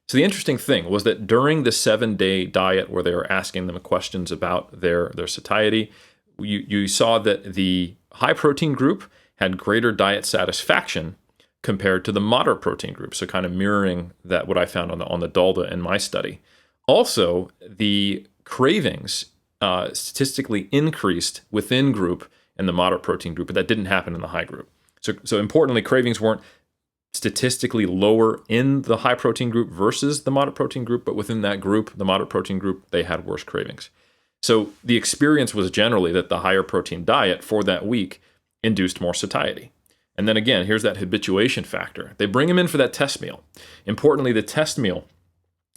So the interesting thing was that during the 7-day diet where they were asking them questions about their satiety, you saw that the high-protein group had greater diet satisfaction compared to the moderate protein group, so kind of mirroring that what I found on the DALDA in my study. Also, the cravings statistically increased within group in the moderate protein group, but that didn't happen in the high group. So importantly, cravings weren't statistically lower in the high protein group versus the moderate protein group, but within that group, the moderate protein group, they had worse cravings. So the experience was generally that the higher protein diet for that week induced more satiety. And then again, here's that habituation factor. They bring them in for that test meal. Importantly, the test meal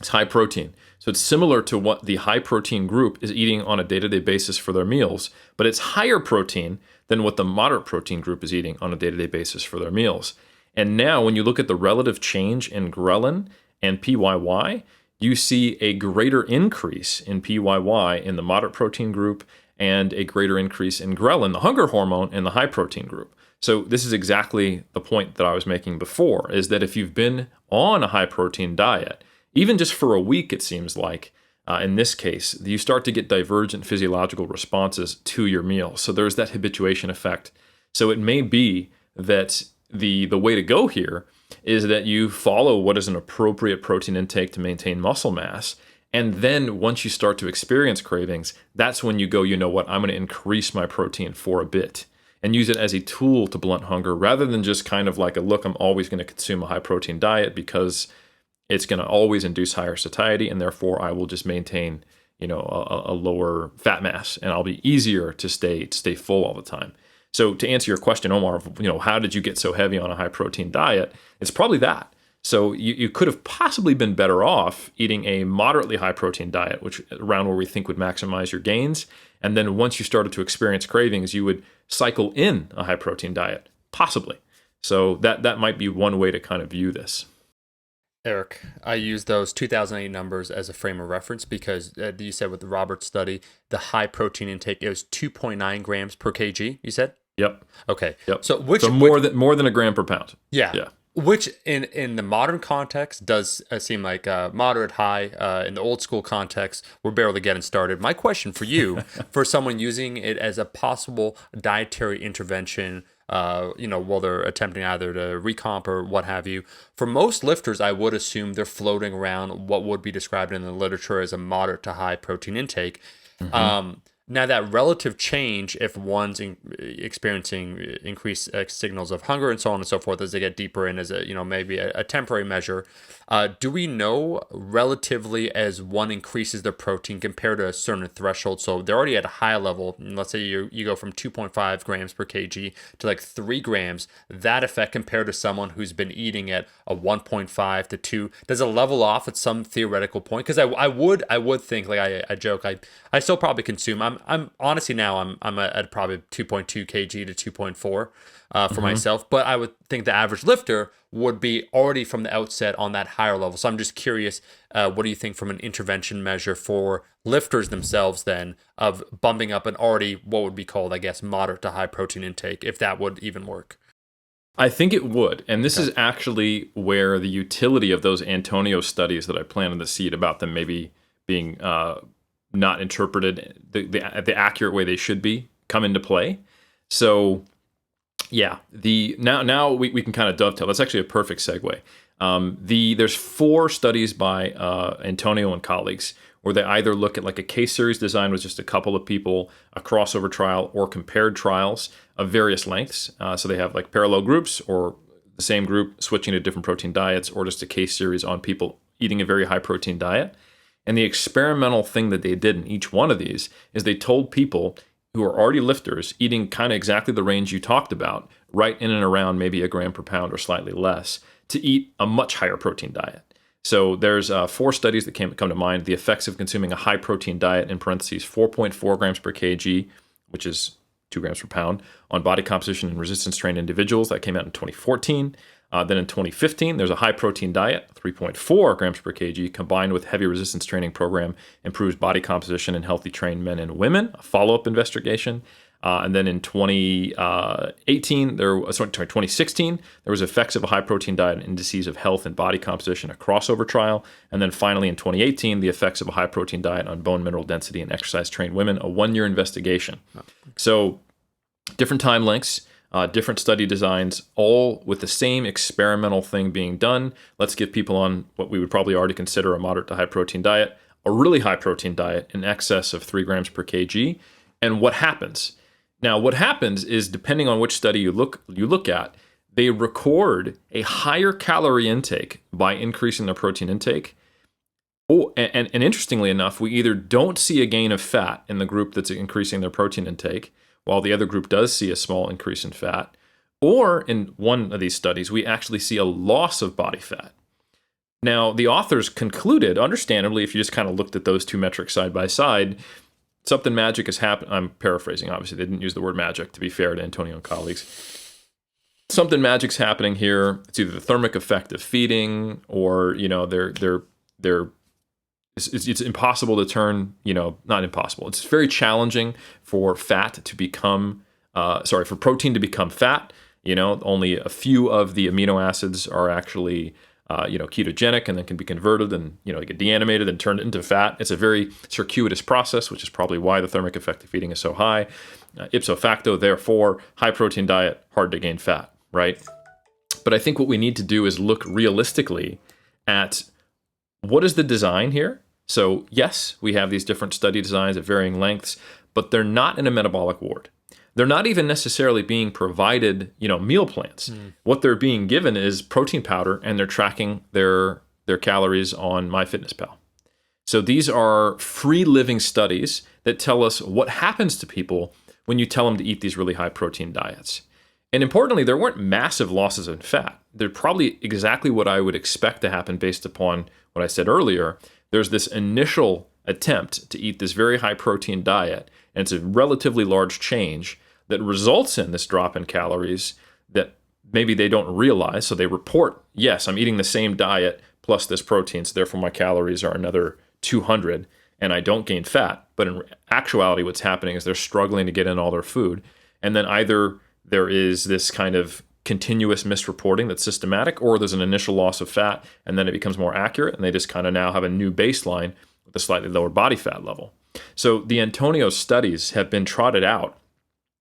is high protein. So it's similar to what the high protein group is eating on a day-to-day basis for their meals, but it's higher protein than what the moderate protein group is eating on a day-to-day basis for their meals. And now when you look at the relative change in ghrelin and PYY, you see a greater increase in PYY in the moderate protein group and a greater increase in ghrelin, the hunger hormone, in the high protein group. So this is exactly the point that I was making before, is that if you've been on a high protein diet, even just for a week, it seems like, in this case, you start to get divergent physiological responses to your meal. So there's that habituation effect. So it may be that the way to go here is that you follow what is an appropriate protein intake to maintain muscle mass. And then once you start to experience cravings, that's when you go, you know what, I'm going to increase my protein for a bit and use it as a tool to blunt hunger rather than just kind of like look, I'm always going to consume a high protein diet because it's going to always induce higher satiety, and therefore I will just maintain, a lower fat mass, and I'll be easier to stay full all the time. So to answer your question, Omar, how did you get so heavy on a high protein diet? It's probably that. So you could have possibly been better off eating a moderately high protein diet, which around where we think would maximize your gains. And then once you started to experience cravings, you would cycle in a high protein diet, possibly. So that might be one way to kind of view this. Eric, I use those 2008 numbers as a frame of reference because you said with the Roberts study, the high protein intake, it was 2.9 grams per kg, you said? Yep. Okay. Yep. So more than a gram per pound. Yeah. Which in the modern context does seem like moderate high. In the old school context, we're barely getting started. My question for you, for someone using it as a possible dietary intervention, while they're attempting either to recomp or what have you, for most lifters, I would assume they're floating around what would be described in the literature as a moderate to high protein intake. Mm-hmm. Now, that relative change, if one's experiencing increased signals of hunger and so on and so forth as they get deeper in, as a maybe a temporary measure, do we know relatively as one increases their protein compared to a certain threshold? So they're already at a high level. Let's say you go from 2.5 grams per kg to like 3 grams. That effect compared to someone who's been eating at a 1.5 to 2, does it level off at some theoretical point? Because I would think, like I joke, I still probably consume. I'm honestly now I'm at probably 2.2 kg to 2.4 for myself, but I would think the average lifter would be already from the outset on that higher level. So I'm just curious, what do you think from an intervention measure for lifters themselves then of bumping up an already what would be called, I guess, moderate to high protein intake, if that would even work? I think it would. And this is actually where the utility of those Antonio studies that I planted the seed about them maybe being not interpreted the accurate way they should be come into play. So yeah, now we can kind of dovetail. That's actually a perfect segue. There's 4 studies by Antonio and colleagues where they either look at like a case series design with just a couple of people, a crossover trial, or compared trials of various lengths. So they have like parallel groups or the same group switching to different protein diets, or just a case series on people eating a very high protein diet. And the experimental thing that they did in each one of these is they told people who are already lifters eating kind of exactly the range you talked about, right in and around maybe a gram per pound or slightly less, to eat a much higher protein diet. So there's 4 studies that come to mind. The effects of consuming a high protein diet, in parentheses, 4.4 grams per kg, which is 2 grams per pound, on body composition in resistance trained individuals. That came out in 2014. Then in 2015, there's a high protein diet, 3.4 grams per kg, combined with heavy resistance training program, improves body composition in healthy trained men and women, a follow-up investigation. And then in 2016, there was effects of a high protein diet and indices of health and body composition, a crossover trial. And then finally in 2018, the effects of a high protein diet on bone mineral density in exercise trained women, a 1-year investigation. So different time lengths, different study designs, all with the same experimental thing being done. Let's get people on what we would probably already consider a moderate to high protein diet, a really high protein diet in excess of 3 grams per kg. And what happens? Now, what happens is, depending on which study you look at, they record a higher calorie intake by increasing their protein intake. Oh, and interestingly enough, we either don't see a gain of fat in the group that's increasing their protein intake, while the other group does see a small increase in fat, or in one of these studies, we actually see a loss of body fat. Now, the authors concluded, understandably, if you just kind of looked at those 2 metrics side by side, something magic has happened. I'm paraphrasing, obviously. They didn't use the word magic, to be fair to Antonio and colleagues. Something magic's happening here. It's either the thermic effect of feeding, or, it's impossible to turn, not impossible. It's very challenging for fat to become, for protein to become fat. Only a few of the amino acids are actually ketogenic, and then can be converted and, get deanimated and turned into fat. It's a very circuitous process, which is probably why the thermic effect of feeding is so high. Ipso facto, therefore, high protein diet, hard to gain fat, right? But I think what we need to do is look realistically at what is the design here. So yes, we have these different study designs at varying lengths, but they're not in a metabolic ward. They're not even necessarily being provided, meal plans. What they're being given is protein powder, and they're tracking their calories on MyFitnessPal. So these are free living studies that tell us what happens to people when you tell them to eat these really high protein diets. And importantly, there weren't massive losses in fat. They're probably exactly what I would expect to happen based upon what I said earlier. There's this initial attempt to eat this very high protein diet, and it's a relatively large change that results in this drop in calories that maybe they don't realize. So they report, yes, I'm eating the same diet plus this protein, so therefore my calories are another 200, and I don't gain fat. But in actuality, what's happening is they're struggling to get in all their food. And then either there is this kind of continuous misreporting that's systematic, or there's an initial loss of fat, and then it becomes more accurate, and they just kind of now have a new baseline with a slightly lower body fat level. So the Antonio studies have been trotted out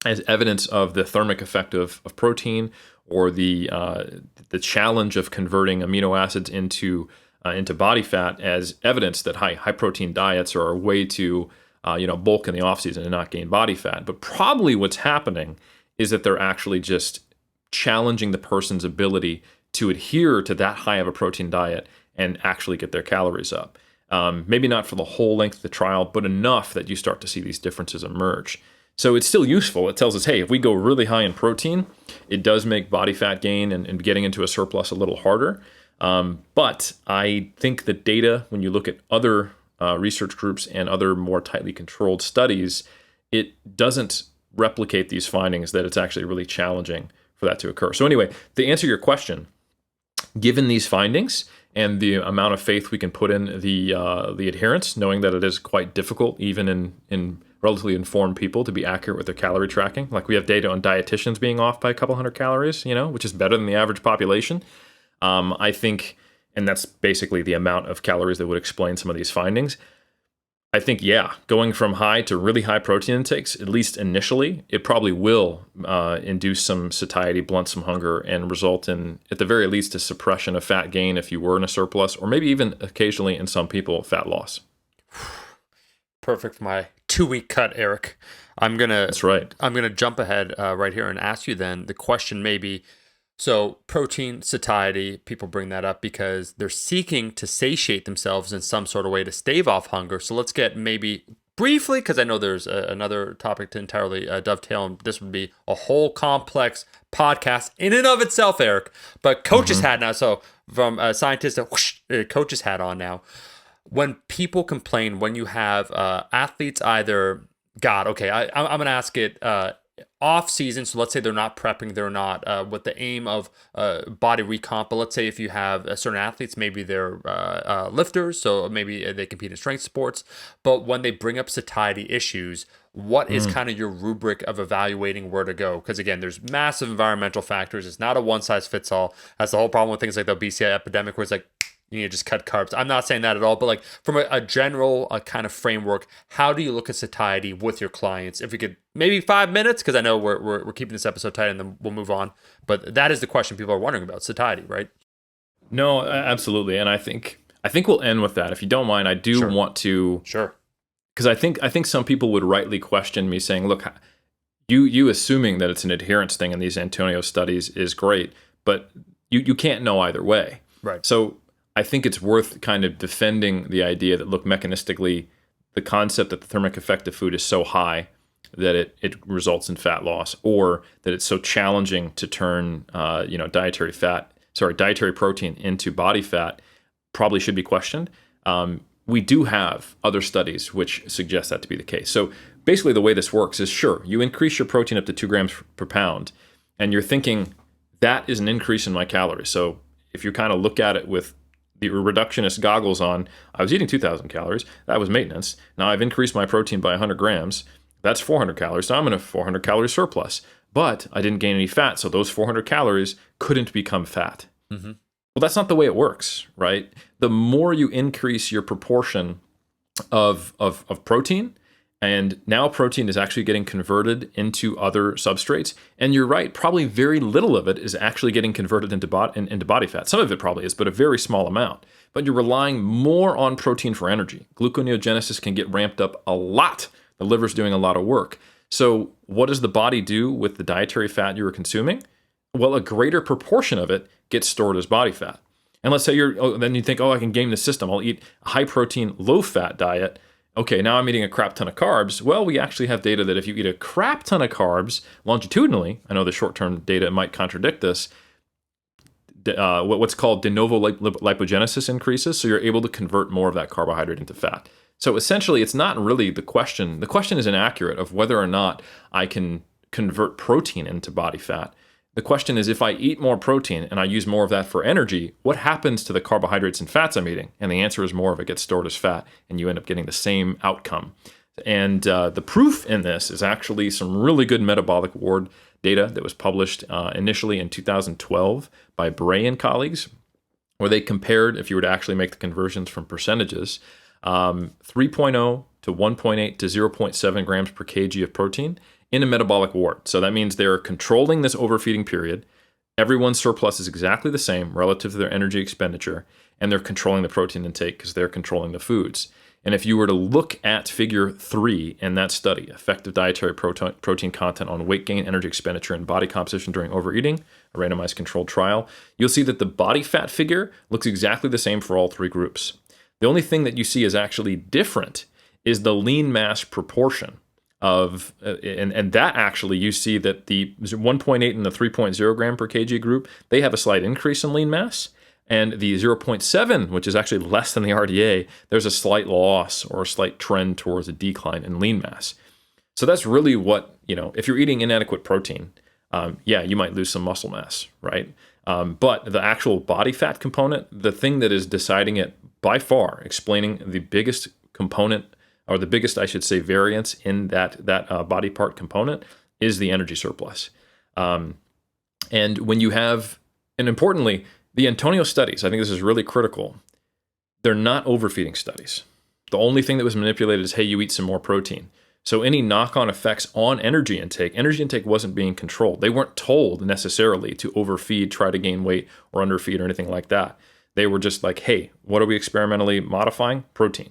as evidence of the thermic effect of protein, or the challenge of converting amino acids into body fat, as evidence that high protein diets are a way to bulk in the off season and not gain body fat. But probably what's happening is that they're actually just challenging the person's ability to adhere to that high of a protein diet and actually get their calories up. Maybe not for the whole length of the trial, but enough that you start to see these differences emerge. So it's still useful. It tells us, hey, if we go really high in protein, it does make body fat gain and getting into a surplus a little harder. But I think the data, when you look at other research groups and other more tightly controlled studies, it doesn't replicate these findings, that it's actually really challenging for that to occur. So anyway, to answer your question, given these findings and the amount of faith we can put in the adherence, knowing that it is quite difficult, even in relatively informed people, to be accurate with their calorie tracking. Like we have data on dietitians being off by a couple hundred calories, which is better than the average population. I think, and that's basically the amount of calories that would explain some of these findings. I think, going from high to really high protein intakes, at least initially, it probably will induce some satiety, blunt some hunger, and result in, at the very least, a suppression of fat gain if you were in a surplus, or maybe even occasionally in some people, fat loss. Perfect for my 2-week cut, Eric. That's right. I'm gonna jump ahead right here and ask you then the question maybe. So protein satiety, people bring that up because they're seeking to satiate themselves in some sort of way to stave off hunger. So let's get maybe briefly, because I know there's another topic to entirely dovetail, and this would be a whole complex podcast in and of itself, Eric. But coach's hat now. So from a scientist to coach's hat on now. When people complain, when you have athletes either, I'm going to ask it off season. So let's say they're not prepping, they're not with the aim of body recomp. But let's say if you have certain athletes, maybe they're lifters, so maybe they compete in strength sports. But when they bring up satiety issues, what is kind of your rubric of evaluating where to go? Because again, there's massive environmental factors. It's not a one size fits all. That's the whole problem with things like the obesity epidemic, where it's like, you need to just cut carbs. I'm not saying that at all, but like from a general kind of framework, how do you look at satiety with your clients? If we could, maybe 5 minutes, because I know we're keeping this episode tight, and then we'll move on. But that is the question people are wondering about, satiety, right? No, absolutely, and I think we'll end with that. If you don't mind, I do want to, because I think some people would rightly question me, saying, "Look, you assuming that it's an adherence thing in these Antonio studies is great, but you can't know either way." Right. So I think it's worth kind of defending the idea that, look, mechanistically, the concept that the thermic effect of food is so high that it results in fat loss, or that it's so challenging to turn dietary protein into body fat, probably should be questioned. We do have other studies which suggest that to be the case. So basically the way this works is, sure, you increase your protein up to 2 grams per pound, and you're thinking that is an increase in my calories. So if you kind of look at it with the reductionist goggles on, I was eating 2,000 calories. That was maintenance. Now I've increased my protein by 100 grams. That's 400 calories. So I'm in a 400 calorie surplus. But I didn't gain any fat, so those 400 calories couldn't become fat. Mm-hmm. Well, that's not the way it works, right? The more you increase your proportion of protein, and now protein is actually getting converted into other substrates. And you're right, probably very little of it is actually getting converted into body fat. Some of it probably is, but a very small amount. But you're relying more on protein for energy. Gluconeogenesis can get ramped up a lot. The liver's doing a lot of work. So what does the body do with the dietary fat you were consuming? Well, a greater proportion of it gets stored as body fat. And let's say then you think, I can game the system. I'll eat a high protein, low fat diet. Okay, now I'm eating a crap ton of carbs. Well, we actually have data that if you eat a crap ton of carbs longitudinally, I know the short-term data might contradict this, what's called de novo lipogenesis increases, so you're able to convert more of that carbohydrate into fat. So essentially, it's not really the question. The question is inaccurate of whether or not I can convert protein into body fat. The question is, if I eat more protein and I use more of that for energy, what happens to the carbohydrates and fats I'm eating? And the answer is more of it gets stored as fat, and you end up getting the same outcome. And the proof in this is actually some really good metabolic ward data that was published initially in 2012 by Bray and colleagues, where they compared, if you were to actually make the conversions from percentages, 3.0 to 1.8 to 0.7 grams per kg of protein in a metabolic ward. So that means they're controlling this overfeeding period. Everyone's surplus is exactly the same relative to their energy expenditure, and they're controlling the protein intake because they're controlling the foods. And if you were to look at figure 3 in that study, effective dietary protein content on weight gain, energy expenditure, and body composition during overeating, a randomized controlled trial, you'll see that the body fat figure looks exactly the same for all 3 groups. The only thing that you see is actually different is the lean mass proportion of, and that actually you see that the 1.8 and the 3.0 gram per kg group, they have a slight increase in lean mass. And the 0.7, which is actually less than the RDA, there's a slight loss or a slight trend towards a decline in lean mass. So that's really what, if you're eating inadequate protein, you might lose some muscle mass, right? But the actual body fat component, the thing that is deciding it by far, explaining the biggest component, or the biggest, I should say, variance in that body part component is the energy surplus. And when you have, and importantly, the Antonio studies, I think this is really critical. They're not overfeeding studies. The only thing that was manipulated is, hey, you eat some more protein. So any knock-on effects on energy intake wasn't being controlled. They weren't told necessarily to overfeed, try to gain weight, or underfeed, or anything like that. They were just like, hey, what are we experimentally modifying? Protein.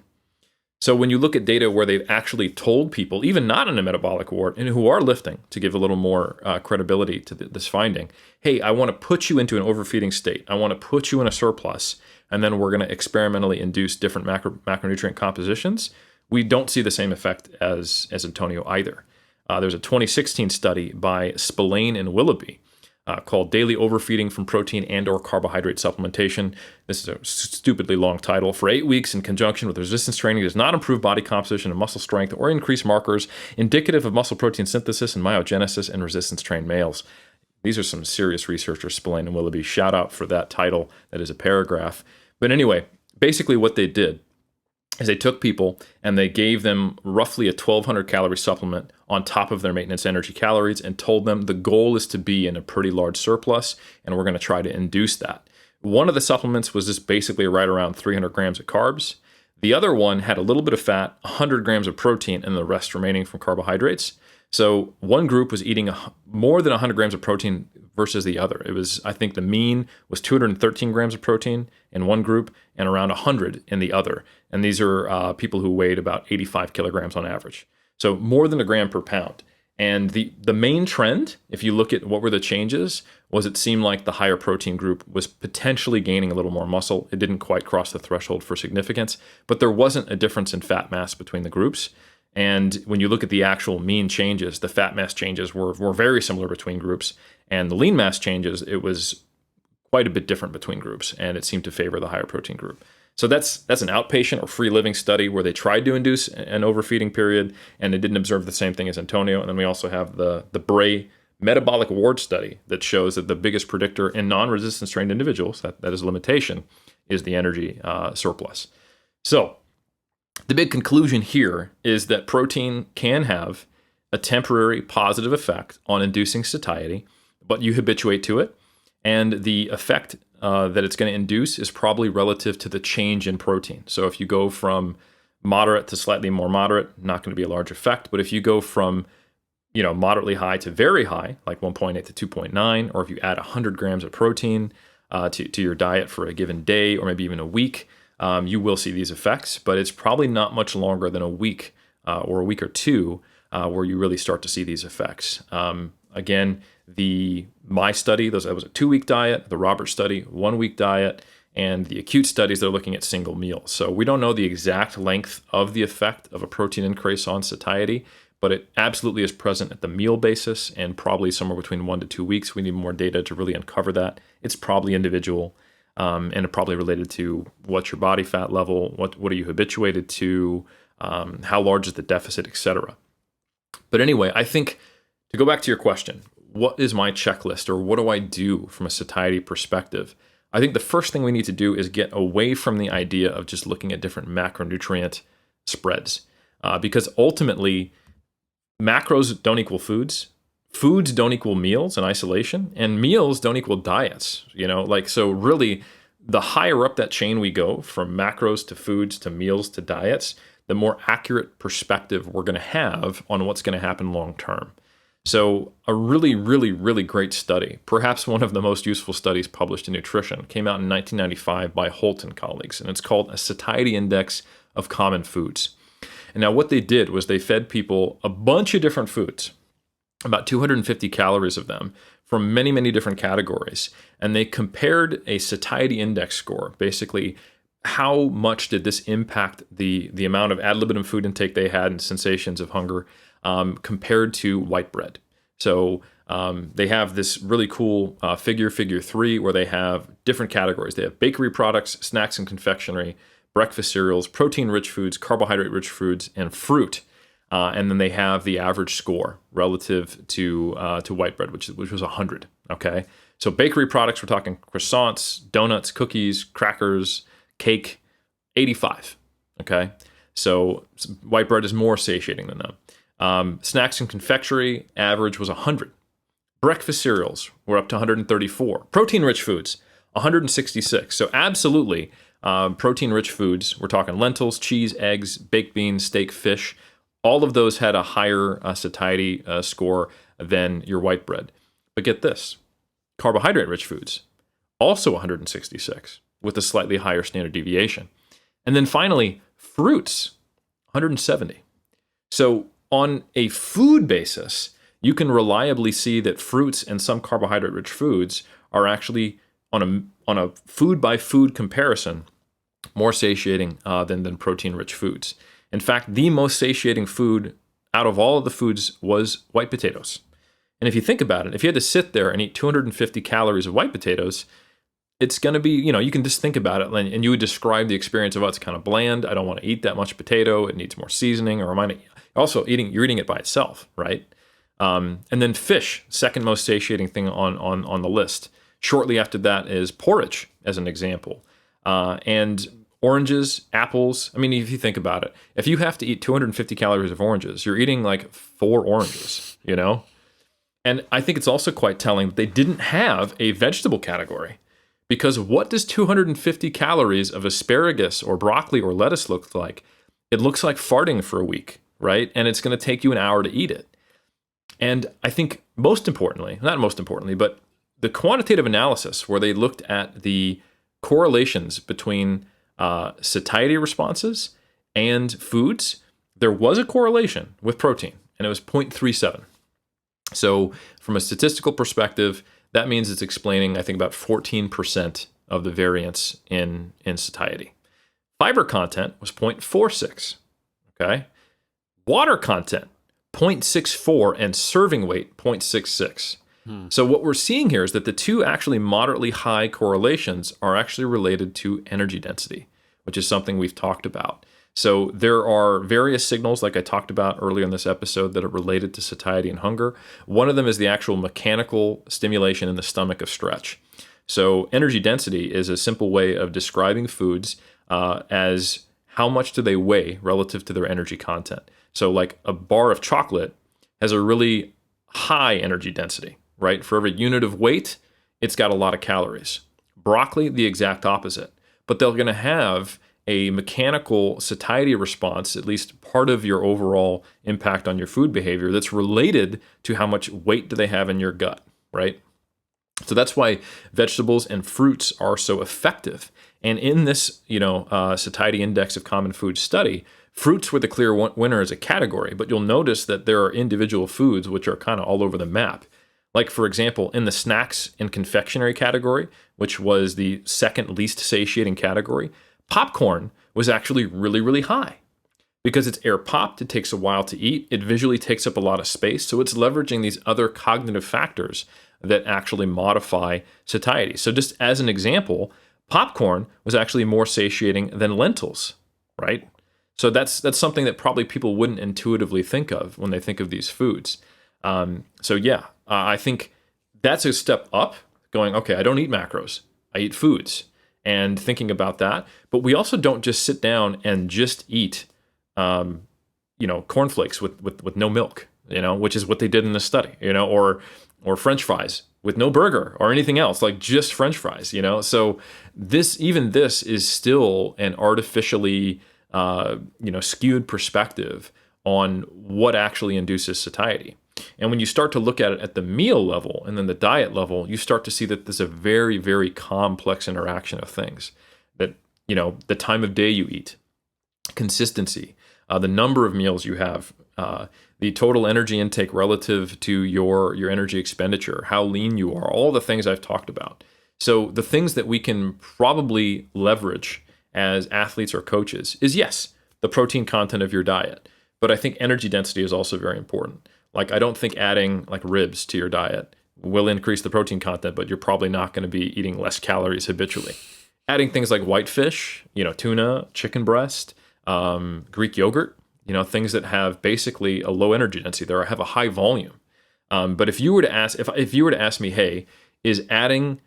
So when you look at data where they've actually told people, even not in a metabolic ward, and who are lifting, to give a little more credibility to this finding, hey, I want to put you into an overfeeding state. I want to put you in a surplus, and then we're going to experimentally induce different macronutrient compositions. We don't see the same effect as Antonio either. There's a 2016 study by Spillane and Willoughby called Daily Overfeeding from Protein and/or Carbohydrate Supplementation. This is a stupidly long title. For 8 weeks in conjunction with resistance training, does not improve body composition and muscle strength or increase markers indicative of muscle protein synthesis and myogenesis in resistance-trained males. These are some serious researchers, Spillane and Willoughby. Shout out for that title. That is a paragraph. But anyway, basically what they did is they took people and they gave them roughly a 1,200 calorie supplement on top of their maintenance energy calories and told them the goal is to be in a pretty large surplus, and we're going to try to induce that. One of the supplements was just basically right around 300 grams of carbs. The other one had a little bit of fat, 100 grams of protein, and the rest remaining from carbohydrates. So one group was eating more than 100 grams of protein versus the other. It was, I think the mean was 213 grams of protein in one group and around 100 in the other. And these are people who weighed about 85 kilograms on average. So more than a gram per pound. And the main trend, if you look at what were the changes, was it seemed like the higher protein group was potentially gaining a little more muscle. It didn't quite cross the threshold for significance, but there wasn't a difference in fat mass between the groups. And when you look at the actual mean changes, the fat mass changes were very similar between groups. And the lean mass changes, it was quite a bit different between groups, and it seemed to favor the higher protein group. So that's an outpatient or free living study where they tried to induce an overfeeding period, and they didn't observe the same thing as Antonio. And then we also have the Bray metabolic ward study that shows that the biggest predictor in non-resistance trained individuals, that is a limitation, is the energy surplus. So the big conclusion here is that protein can have a temporary positive effect on inducing satiety, but you habituate to it, and the effect that it's going to induce is probably relative to the change in protein. So if you go from moderate to slightly more moderate, not going to be a large effect, but if you go from moderately high to very high, like 1.8 to 2.9, or if you add 100 grams of protein to your diet for a given day or maybe even a week, you will see these effects, but it's probably not much longer than a week or a week or two where you really start to see these effects. Again, my study, that was a 2-week diet, the Roberts study, 1-week diet, and the acute studies, they're looking at single meals. So we don't know the exact length of the effect of a protein increase on satiety, but it absolutely is present at the meal basis and probably somewhere between 1 to 2 weeks. We need more data to really uncover that. It's probably individual. And it probably related to what's your body fat level, what are you habituated to, how large is the deficit, etc. But anyway, I think to go back to your question, what is my checklist or what do I do from a satiety perspective? I think the first thing we need to do is get away from the idea of just looking at different macronutrient spreads, because ultimately macros don't equal foods. Foods don't equal meals in isolation, and meals don't equal diets. So really, the higher up that chain we go, from macros to foods to meals to diets, the more accurate perspective we're going to have on what's going to happen long term. So a really, really, really great study, perhaps one of the most useful studies published in nutrition, came out in 1995 by Holt and colleagues, and it's called A Satiety Index of common foods. And now what they did was they fed people a bunch of different foods, about 250 calories of them, from many, many different categories. And they compared a satiety index score, basically how much did this impact the amount of ad libitum food intake they had and sensations of hunger compared to white bread. So they have this really cool figure 3, where they have different categories. They have bakery products, snacks and confectionery, breakfast cereals, protein-rich foods, carbohydrate-rich foods, and fruit. And then they have the average score relative to white bread, which was 100. Okay, so bakery products, we're talking croissants, donuts, cookies, crackers, cake, 85. Okay, so white bread is more satiating than them. Snacks and confectionery, average was 100. Breakfast cereals were up to 134. Protein-rich foods, 166. So absolutely, protein-rich foods, we're talking lentils, cheese, eggs, baked beans, steak, fish. All of those had a higher satiety score than your white bread. But get this, carbohydrate-rich foods, also 166, with a slightly higher standard deviation. And then finally, fruits, 170. So on a food basis, you can reliably see that fruits and some carbohydrate-rich foods are actually, on a food-by-food comparison, more satiating than protein-rich foods. In fact, the most satiating food out of all of the foods was white potatoes. And if you think about it, if you had to sit there and eat 250 calories of white potatoes, it's going to be, you can just think about it and you would describe the experience of, oh, it's kind of bland. I don't want to eat that much potato. It needs more seasoning. Or you're eating it by itself, right? And then fish, second most satiating thing on the list. Shortly after that is porridge, as an example. And oranges, apples. I mean, if you think about it, if you have to eat 250 calories of oranges, you're eating like 4 oranges, And I think it's also quite telling that they didn't have a vegetable category. Because what does 250 calories of asparagus or broccoli or lettuce look like? It looks like farting for a week, right? And it's going to take you an hour to eat it. And I think not most importantly, but the quantitative analysis where they looked at the correlations between satiety responses and foods, there was a correlation with protein, and it was 0.37. So from a statistical perspective, that means it's explaining, I think, about 14% of the variance in satiety. Fiber content was 0.46, okay? Water content, 0.64, and serving weight, 0.66. So what we're seeing here is that the two actually moderately high correlations are actually related to energy density, which is something we've talked about. So there are various signals, like I talked about earlier in this episode, that are related to satiety and hunger. One of them is the actual mechanical stimulation in the stomach of stretch. So energy density is a simple way of describing foods as how much do they weigh relative to their energy content. So like a bar of chocolate has a really high energy density, right? For every unit of weight, it's got a lot of calories. Broccoli, the exact opposite. But they're going to have a mechanical satiety response, at least part of your overall impact on your food behavior, that's related to how much weight do they have in your gut, right? So that's why vegetables and fruits are so effective. And in this, satiety index of common food study, fruits were the clear winner as a category, but you'll notice that there are individual foods which are kind of all over the map. Like, for example, in the snacks and confectionery category, which was the second least satiating category, popcorn was actually really, really high. Because it's air popped, it takes a while to eat, it visually takes up a lot of space, so it's leveraging these other cognitive factors that actually modify satiety. So just as an example, popcorn was actually more satiating than lentils, right? So that's something that probably people wouldn't intuitively think of when they think of these foods. I think that's a step up, going, okay, I don't eat macros, I eat foods, and thinking about that. But we also don't just sit down and just eat, cornflakes with no milk, which is what they did in the study, or French fries with no burger or anything else, like just French fries, So this is still an artificially, skewed perspective on what actually induces satiety. And when you start to look at it at the meal level and then the diet level, you start to see that there's a very, very complex interaction of things. That, the time of day you eat consistency, the number of meals you have, the total energy intake relative to your energy expenditure, how lean you are, all the things I've talked about. So the things that we can probably leverage as athletes or coaches is, yes, the protein content of your diet. But I think energy density is also very important. Like, I don't think adding like ribs to your diet will increase the protein content, but you're probably not going to be eating less calories habitually. Adding things like whitefish, tuna, chicken breast, Greek yogurt, things that have basically a low energy density, they have a high volume. But if you were to ask, if you were to ask me, hey, is adding,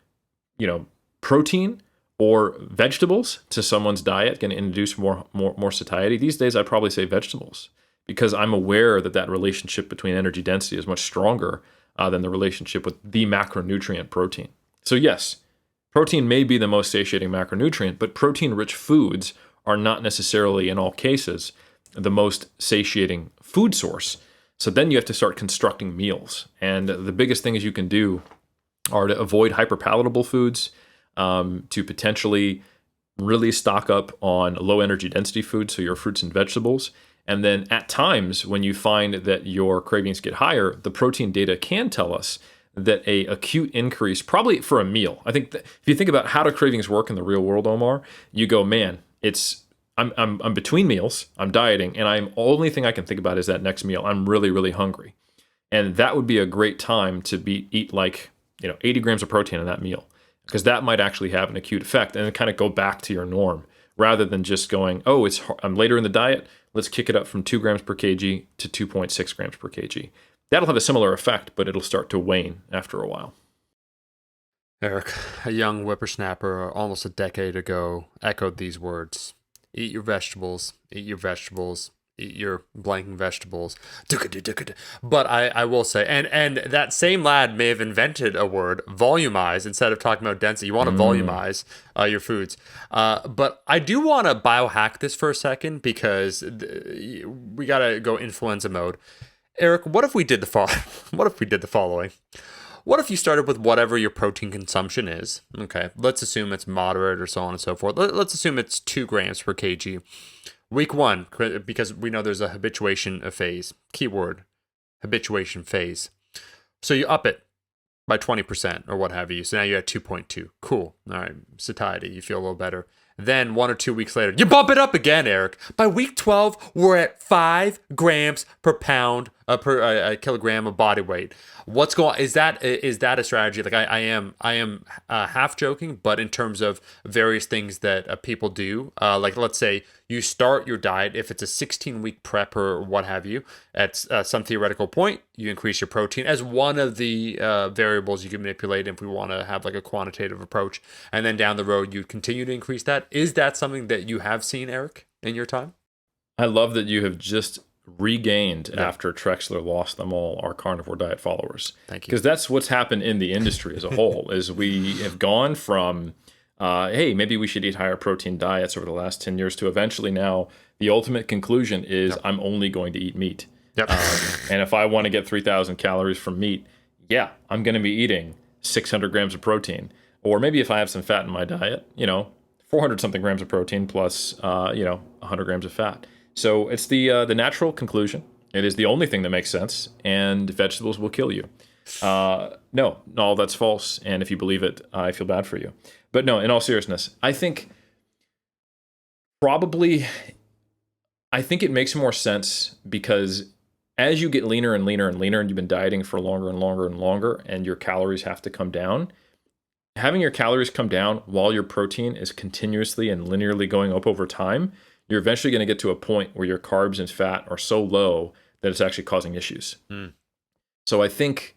protein or vegetables to someone's diet going to induce more satiety? These days, I'd probably say vegetables, because I'm aware that relationship between energy density is much stronger than the relationship with the macronutrient protein. So yes, protein may be the most satiating macronutrient, but protein-rich foods are not necessarily, in all cases, the most satiating food source. So then you have to start constructing meals. And the biggest things you can do are to avoid hyperpalatable foods, to potentially really stock up on low energy density foods, so your fruits and vegetables. And then at times when you find that your cravings get higher, the protein data can tell us that a acute increase, probably for a meal. I think that if you think about how do cravings work in the real world, Omar, you go, man, I'm between meals, I'm dieting, and only thing I can think about is that next meal. I'm really, really hungry. And that would be a great time to eat like 80 grams of protein in that meal, because that might actually have an acute effect and then kind of go back to your norm, rather than just going, I'm later in the diet, let's kick it up from 2 grams per kg to 2.6 grams per kg. That'll have a similar effect, but it'll start to wane after a while. Eric, a young whippersnapper almost a decade ago, echoed these words: eat your vegetables, eat your vegetables, eat your blanking vegetables. But I will say, and that same lad may have invented a word, volumize, instead of talking about density. You want to volumize your foods. But I do want to biohack this for a second, because we got to go influenza mode. Eric, what if we did the following? What if you started with whatever your protein consumption is? Okay, let's assume it's moderate or so on and so forth. Let's assume it's 2 grams per kg. Week 1, because we know there's a habituation phase. Keyword, habituation phase. So you up it by 20% or what have you. So now you're at 2.2. Cool. All right, satiety, you feel a little better. Then 1 or 2 weeks later, you bump it up again, Eric. By week 12, we're at 5 grams per pound, per kilogram of body weight. What's going on? Is that a strategy? Like I am half joking, but in terms of various things that people do, like let's say you start your diet, if it's a 16-week prep or what have you, at some theoretical point, you increase your protein as one of the variables you can manipulate if we want to have like a quantitative approach. And then down the road, you continue to increase that. Is that something that you have seen, Eric, in your time? I love that you have just regained, after Trexler lost them all, our carnivore diet followers. Thank you. Because that's what's happened in the industry as a whole, is we have gone from, hey, maybe we should eat higher protein diets over the last 10 years to eventually now the ultimate conclusion is I'm only going to eat meat. Yep. And if I want to get 3,000 calories from meat, I'm going to be eating 600 grams of protein. Or maybe if I have some fat in my diet, 400 something grams of protein plus, 100 grams of fat. So it's the natural conclusion. It is the only thing that makes sense, and vegetables will kill you. No, that's false. And if you believe it, I feel bad for you. But no, in all seriousness, I think it makes more sense because as you get leaner and leaner and leaner, and you've been dieting for longer and longer and longer, and your calories have to come down, having your calories come down while your protein is continuously and linearly going up over time, you're eventually going to get to a point where your carbs and fat are so low that it's actually causing issues. So I think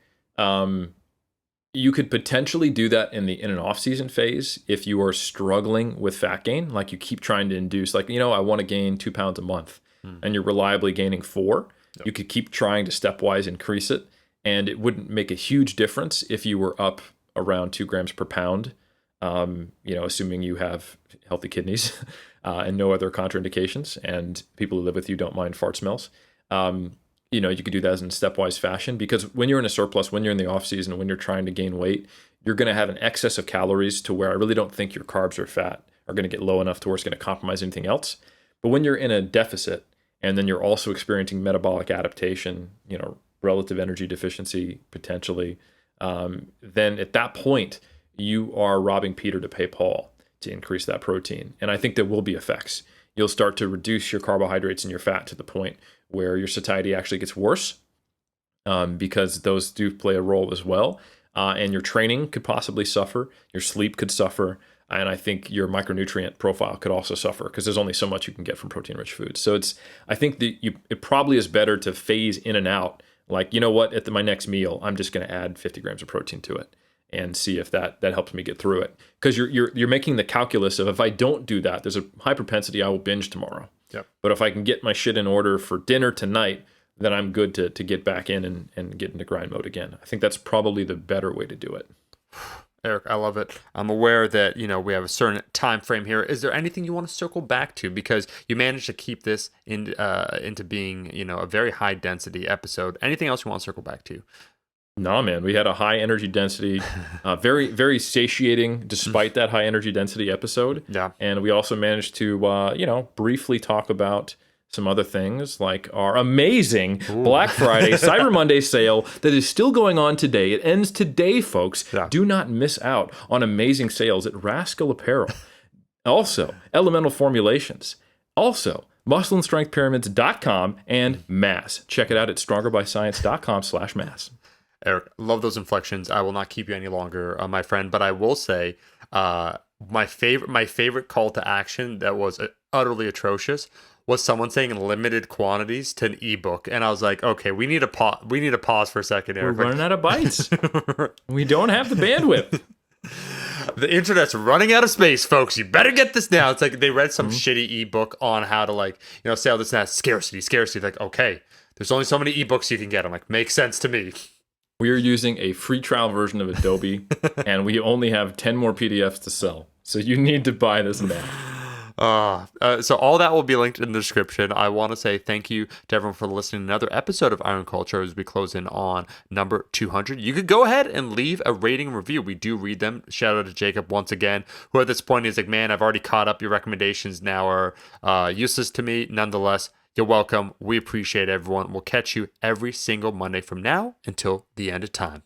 you could potentially do that in an off-season phase if you are struggling with fat gain, like you keep trying to induce, like, I want to gain 2 pounds a month, and you're reliably gaining 4. Yep. You could keep trying to stepwise increase it, and it wouldn't make a huge difference if you were up around 2 grams per pound, assuming you have healthy kidneys and no other contraindications, and people who live with you don't mind fart smells. You could do that in a stepwise fashion, because when you're in a surplus, when you're in the off season, when you're trying to gain weight, you're going to have an excess of calories to where I really don't think your carbs or fat are going to get low enough to where it's going to compromise anything else. But when you're in a deficit and then you're also experiencing metabolic adaptation, relative energy deficiency potentially, then at that point, you are robbing Peter to pay Paul to increase that protein. And I think there will be effects. You'll start to reduce your carbohydrates and your fat to the point where your satiety actually gets worse, because those do play a role as well. And your training could possibly suffer. Your sleep could suffer. And I think your micronutrient profile could also suffer because there's only so much you can get from protein-rich foods. So I think that it probably is better to phase in and out. Like, you know what, at my next meal, I'm just going to add 50 grams of protein to it and see if that helps me get through it. Because you're making the calculus of, if I don't do that, there's a high propensity I will binge tomorrow. Yep. But if I can get my shit in order for dinner tonight, then I'm good to get back in and get into grind mode again. I think that's probably the better way to do it. Eric, I love it. I'm aware that, we have a certain time frame here. Is there anything you want to circle back to? Because you managed to keep this into being, a very high density episode. Anything else you want to circle back to? No, man, we had a high energy density, very, very satiating despite that high energy density episode. Yeah. And we also managed to, briefly talk about some other things like our amazing Black Friday, Cyber Monday sale that is still going on today. It ends today, folks. Yeah. Do not miss out on amazing sales at Rascal Apparel. Also, Elemental Formulations. Also, MuscleandStrengthPyramids.com and Mass. Check it out at StrongerByScience.com/Mass. Eric, love those inflections. I will not keep you any longer, my friend, but I will say my favorite call to action that was utterly atrocious was someone saying in limited quantities to an ebook, and I was like, okay, we need a pause for a second, Eric. We're running out of bytes. We don't have the bandwidth. The internet's running out of space, folks. You better get this now. It's like they read some shitty ebook on how to sell this and that. Scarcity. Like, okay, there's only so many ebooks you can get. I'm like, makes sense to me. We are using a free trial version of Adobe, and we only have 10 more PDFs to sell. So you need to buy this now. So all that will be linked in the description. I want to say thank you to everyone for listening to another episode of Iron Culture as we close in on number 200. You could go ahead and leave a rating and review. We do read them. Shout out to Jacob once again, who at this point is like, man, I've already caught up. Your recommendations now are useless to me. Nonetheless, you're welcome. We appreciate everyone. We'll catch you every single Monday from now until the end of time.